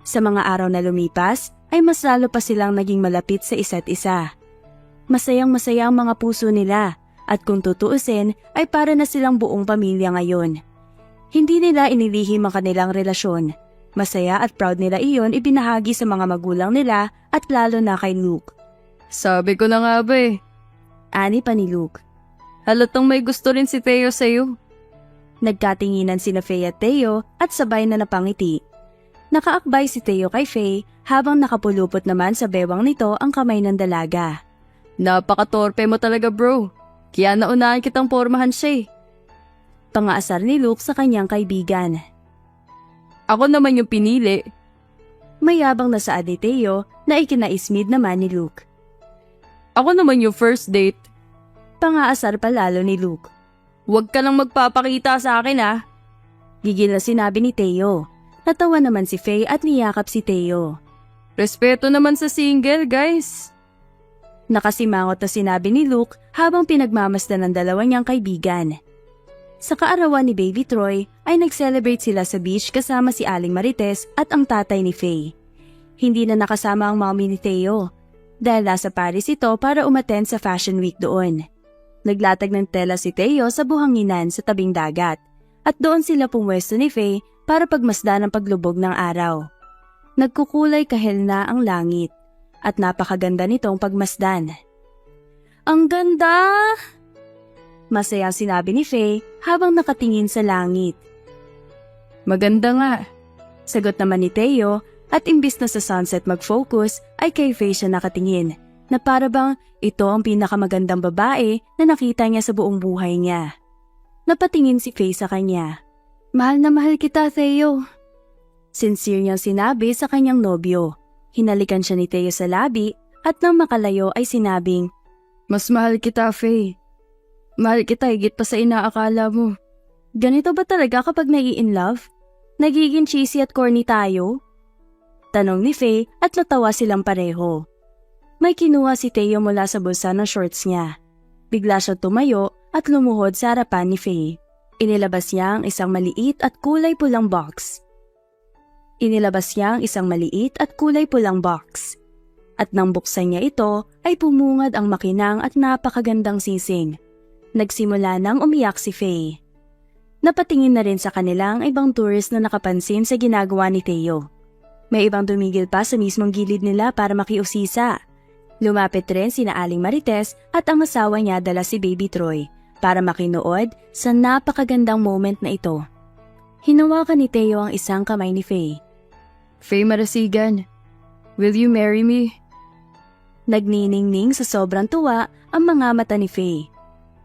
Sa mga araw na lumipas ay mas lalo pa silang naging malapit sa isa't isa. Masayang-masaya ang mga puso nila at kung tutuusin ay para na silang buong pamilya ngayon. Hindi nila inilihim ang kanilang relasyon. Masaya at proud nila iyon ibinahagi sa mga magulang nila at lalo na kay Luke. Sabi ko na nga ba eh. Ani pa ni Luke. Halatang may gusto rin si Theo sa'yo. Nagkatinginan sina Faye at Theo at sabay na napangiti. Nakaakbay si Theo kay Faye habang nakapulupot naman sa bewang nito ang kamay ng dalaga. Napaka-torpe mo talaga bro. Kaya naunahan kitang pormahan siya eh. Pangaasar ni Luke sa kanyang kaibigan. Ako naman yung pinili. Mayabang na saad ni Theo na ikinaismid naman ni Luke. Ako naman yung first date. Pangaasar pa lalo ni Luke. Huwag ka lang magpapakita sa akin ah. Gigil na sinabi ni Theo. Natawa naman si Faye at niyakap si Theo. Respeto naman sa single guys. Nakasimangot na sinabi ni Luke habang pinagmamasdan ng dalawa niyang kaibigan. Sa kaarawan ni Baby Troy ay nag-celebrate sila sa beach kasama si Aling Marites at ang tatay ni Faye. Hindi na nakasama ang mommy ni Theo dahil nasa Paris ito para umattend sa Fashion Week doon. Naglatag ng tela si Theo sa buhanginan sa tabing dagat at doon sila pumwesto ni Faye para pagmasdan ang paglubog ng araw. Nagkukulay kahel na ang langit at napakaganda nitong pagmasdan. Ang ganda! Masaya sinabi ni Faye habang nakatingin sa langit. Maganda nga. Sagot naman ni Theo at imbis na sa sunset mag-focus ay kay Faye siya nakatingin na para bang ito ang pinakamagandang babae na nakita niya sa buong buhay niya. Napatingin si Faye sa kanya. Mahal na mahal kita, Theo. Sincere niyang sinabi sa kanyang nobyo. Hinalikan siya ni Theo sa labi at nang makalayo ay sinabing, Mas mahal kita, Faye. Mahal kita higit pa sa inaakala mo. Ganito ba talaga kapag nai-in love? Nagiging cheesy at corny tayo? Tanong ni Faye at natawa silang pareho. May kinuha si Theo mula sa bulsa ng shorts niya. Bigla siya tumayo at lumuhod sa harapan ni Faye. Inilabas niya ang isang maliit at kulay pulang box. At nang buksan niya ito ay pumungad ang makinang at napakagandang sising. Nagsimula nang umiyak si Faye. Napatingin na rin sa kanila ang ibang tourist na nakapansin sa ginagawa ni Theo. May ibang tumigil pa sa mismong gilid nila para makiusisa. Lumapit rin sina Aling Marites at ang asawa niya dala si Baby Troy para makinood sa napakagandang moment na ito. Hinawakan ni Theo ang isang kamay ni Faye. Faye Marasigan, will you marry me? Nagniningning sa sobrang tuwa ang mga mata ni Faye.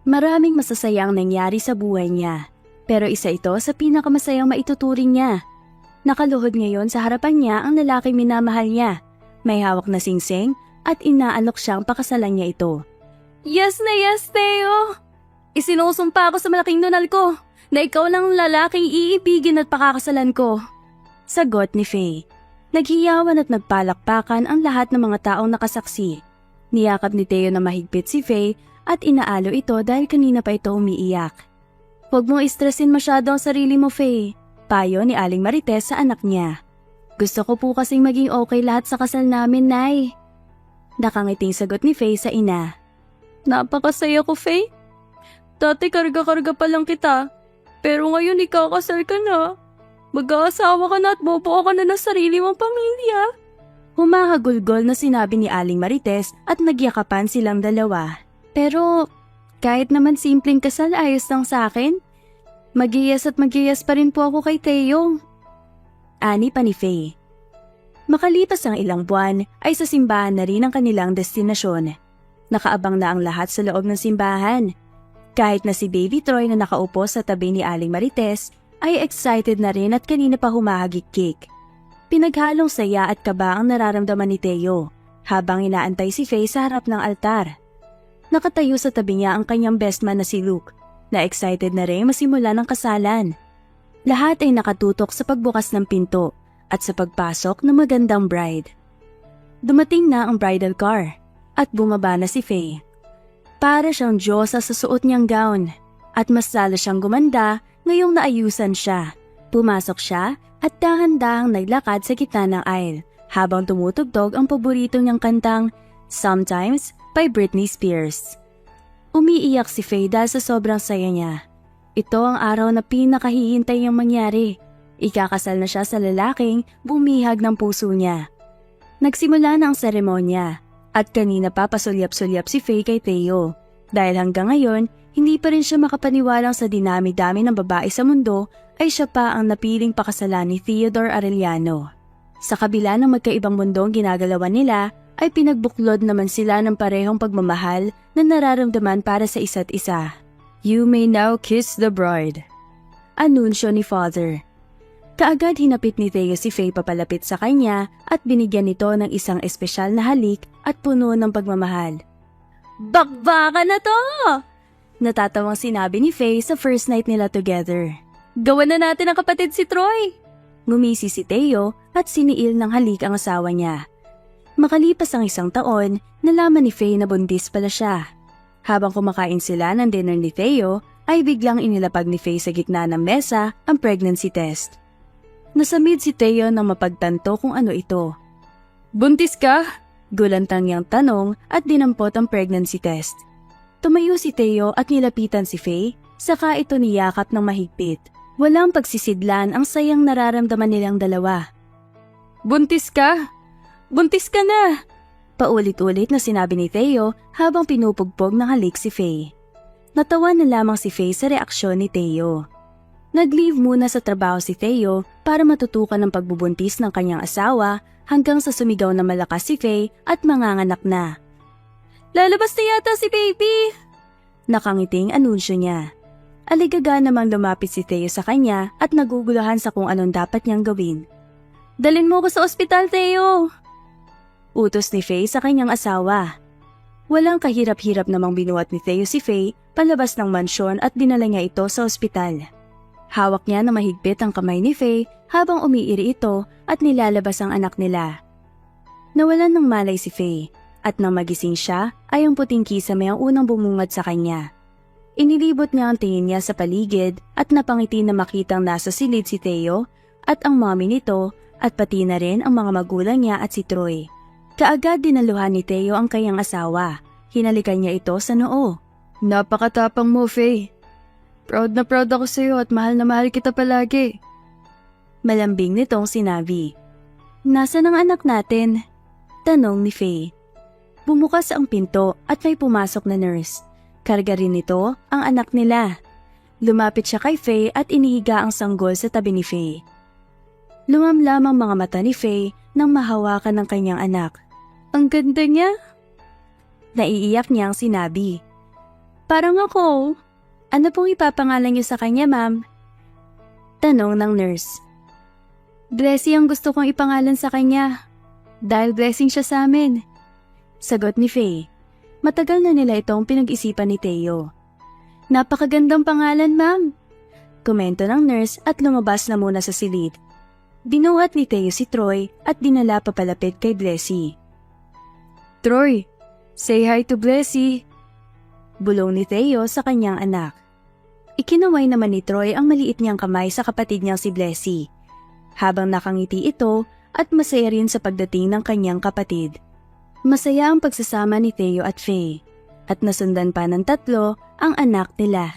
Maraming masasayang nangyari sa buhay niya, pero isa ito sa pinakamasayang maituturing niya. Nakaluhod ngayon sa harapan niya ang lalaking minamahal niya. May hawak na singsing at inaalok siyang pakasalan niya ito. Yes na yes, Theo! Isinusumpa ako sa malaking nunal ko na ikaw lang ang lalaking iibigin at pakakasalan ko. Sagot ni Faye. Naghiyawan at nagpalakpakan ang lahat ng mga taong nakasaksi. Niyakap ni Theo na mahigpit si Faye at inaalo ito dahil kanina pa ito umiiyak. Huwag mong istresin masyado ang sarili mo, Faye. Payo ni Aling Marites sa anak niya. Gusto ko po kasing maging okay lahat sa kasal namin, Nay. Nakangiting sagot ni Faye sa ina. Napakasaya ko, Faye. Dati karga-karga pa lang kita, pero ngayon ikakasal ka na. Mag-aasawa ka na at bubuo ka na ng sarili mong pamilya. Humahagulgol na sinabi ni Aling Marites at nagyakapan silang dalawa. Pero kahit naman simpleng kasal ayos lang sa akin. Magiyas at magiyas pa rin po ako kay Theo. Ani pa ni Faye. Makalipas ang ilang buwan ay sa simbahan na rin ang kanilang destinasyon. Nakaabang na ang lahat sa loob ng simbahan. Kahit na si Baby Troy na nakaupo sa tabi ni Aling Marites ay excited na rin at kanina pa humahagikik. Pinaghalong saya at kaba ang nararamdaman ni Theo habang inaantay si Faye sa harap ng altar. Nakatayo sa tabi niya ang kanyang best man na si Luke na excited na rin masimula ng kasalan. Lahat ay nakatutok sa pagbukas ng pinto at sa pagpasok ng magandang bride. Dumating na ang bridal car at bumaba na si Faye. Para siyang diyosa sa suot niyang gown At mas lalo siyang gumanda ngayong naayusan siya. Pumasok siya at dahan-dahang naglakad sa gitna ng aisle habang tumutugtog ang paborito niyang kantang Sometimes by Britney Spears. Umiiyak si Faye dahil sa sobrang saya niya. Ito ang araw na pinakahihintay niyang mangyari. Ikakasal na siya sa lalaking bumihag ng puso niya. Nagsimula na ang seremonya at kanina pa pasulyap-sulyap si Faye kay Theo. Dahil hanggang ngayon, hindi pa rin siya makapaniwalang sa dinami-dami ng babae sa mundo ay siya pa ang napiling pakasalan ni Theodore Arellano. Sa kabila ng magkaibang mundo ang ginagalawan nila, ay pinagbuklod naman sila ng parehong pagmamahal na nararamdaman para sa isa't isa. You may now kiss the bride. Anunsyo ni Father. Kaagad hinapit ni Theo si Faye papalapit sa kanya at binigyan nito ng isang espesyal na halik at puno ng pagmamahal. Bakbaka na to! Natatawang sinabi ni Faye sa first night nila together. Gawan na natin ang kapatid si Troy! Ngumisi si Theo at siniil ng halik ang asawa niya. Makalipas ang isang taon, nalaman ni Faye na buntis pala siya. Habang kumakain sila ng dinner ni Theo, ay biglang inilapag ni Faye sa gitna ng mesa ang pregnancy test. Nasamid si Theo nang mapagtanto kung ano ito. Buntis ka? Gulantang niyang tanong at dinampot ang pregnancy test. Tumayo si Theo at nilapitan si Faye, saka ito niyakap ng mahigpit. Walang pagsisidlan ang sayang nararamdaman nilang dalawa. Buntis ka? Buntis ka na! Paulit-ulit na sinabi ni Theo habang pinupugpog ng halik si Faye. Natawa na lamang si Faye sa reaksyon ni Theo. Nag-leave muna sa trabaho si Theo para matutukan ng pagbubuntis ng kanyang asawa hanggang sa sumigaw na malakas si Faye at manganganak na. Lalabas na yata si baby! Nakangiting anunsyo niya. Aligaga namang lumapit si Theo sa kanya at naguguluhan sa kung anong dapat niyang gawin. Dalin mo ko sa ospital, Theo! Utos ni Faye sa kanyang asawa. Walang kahirap-hirap namang binuhat ni Theo si Faye palabas ng mansyon at dinala niya ito sa ospital. Hawak niya na mahigpit ang kamay ni Faye habang umiiri ito at nilalabas ang anak nila. Nawalan ng malay si Faye at nang magising siya ay ang puting kisame ang unang bumungad sa kanya. Inilibot niya ang tingin niya sa paligid at napangiti na makitang nasa silid si Theo at ang mommy nito at pati na rin ang mga magulang niya at si Troy. Kaagad dinaluhan ni Theo ang kanyang asawa. Hinalikan niya ito sa noo. Napakatapang mo, Faye. Proud na proud ako sa iyo at mahal na mahal kita palagi. Malambing nitong sinabi. Nasaan ang anak natin? Tanong ni Faye. Bumukas ang pinto at may pumasok na nurse. Karga rin nito ang anak nila. Lumapit siya kay Faye at inihiga ang sanggol sa tabi ni Faye. Lumamlam ang mga mata ni Faye nang mahawakan ng kanyang anak. Ang ganda niya. Naiiyak niyang sinabi. Parang ako. Ano pong ipapangalan niyo sa kanya, ma'am? Tanong ng nurse. Blessy ang gusto kong ipangalan sa kanya. Dahil blessing siya sa amin. Sagot ni Faye. Matagal na nila itong pinag-isipan ni Theo. Napakagandang pangalan, ma'am. Komento ng nurse at lumabas na muna sa silid. Binuhat ni Theo si Troy at dinala papalapit kay Blessy. Troy, say hi to Blessy. Bulong ni Theo sa kanyang anak. Ikinaway naman ni Troy ang maliit niyang kamay sa kapatid niyang si Blessy. Habang nakangiti ito at masaya rin sa pagdating ng kanyang kapatid. Masaya ang pagsasama ni Theo at Faye at nasundan pa ng tatlo ang anak nila.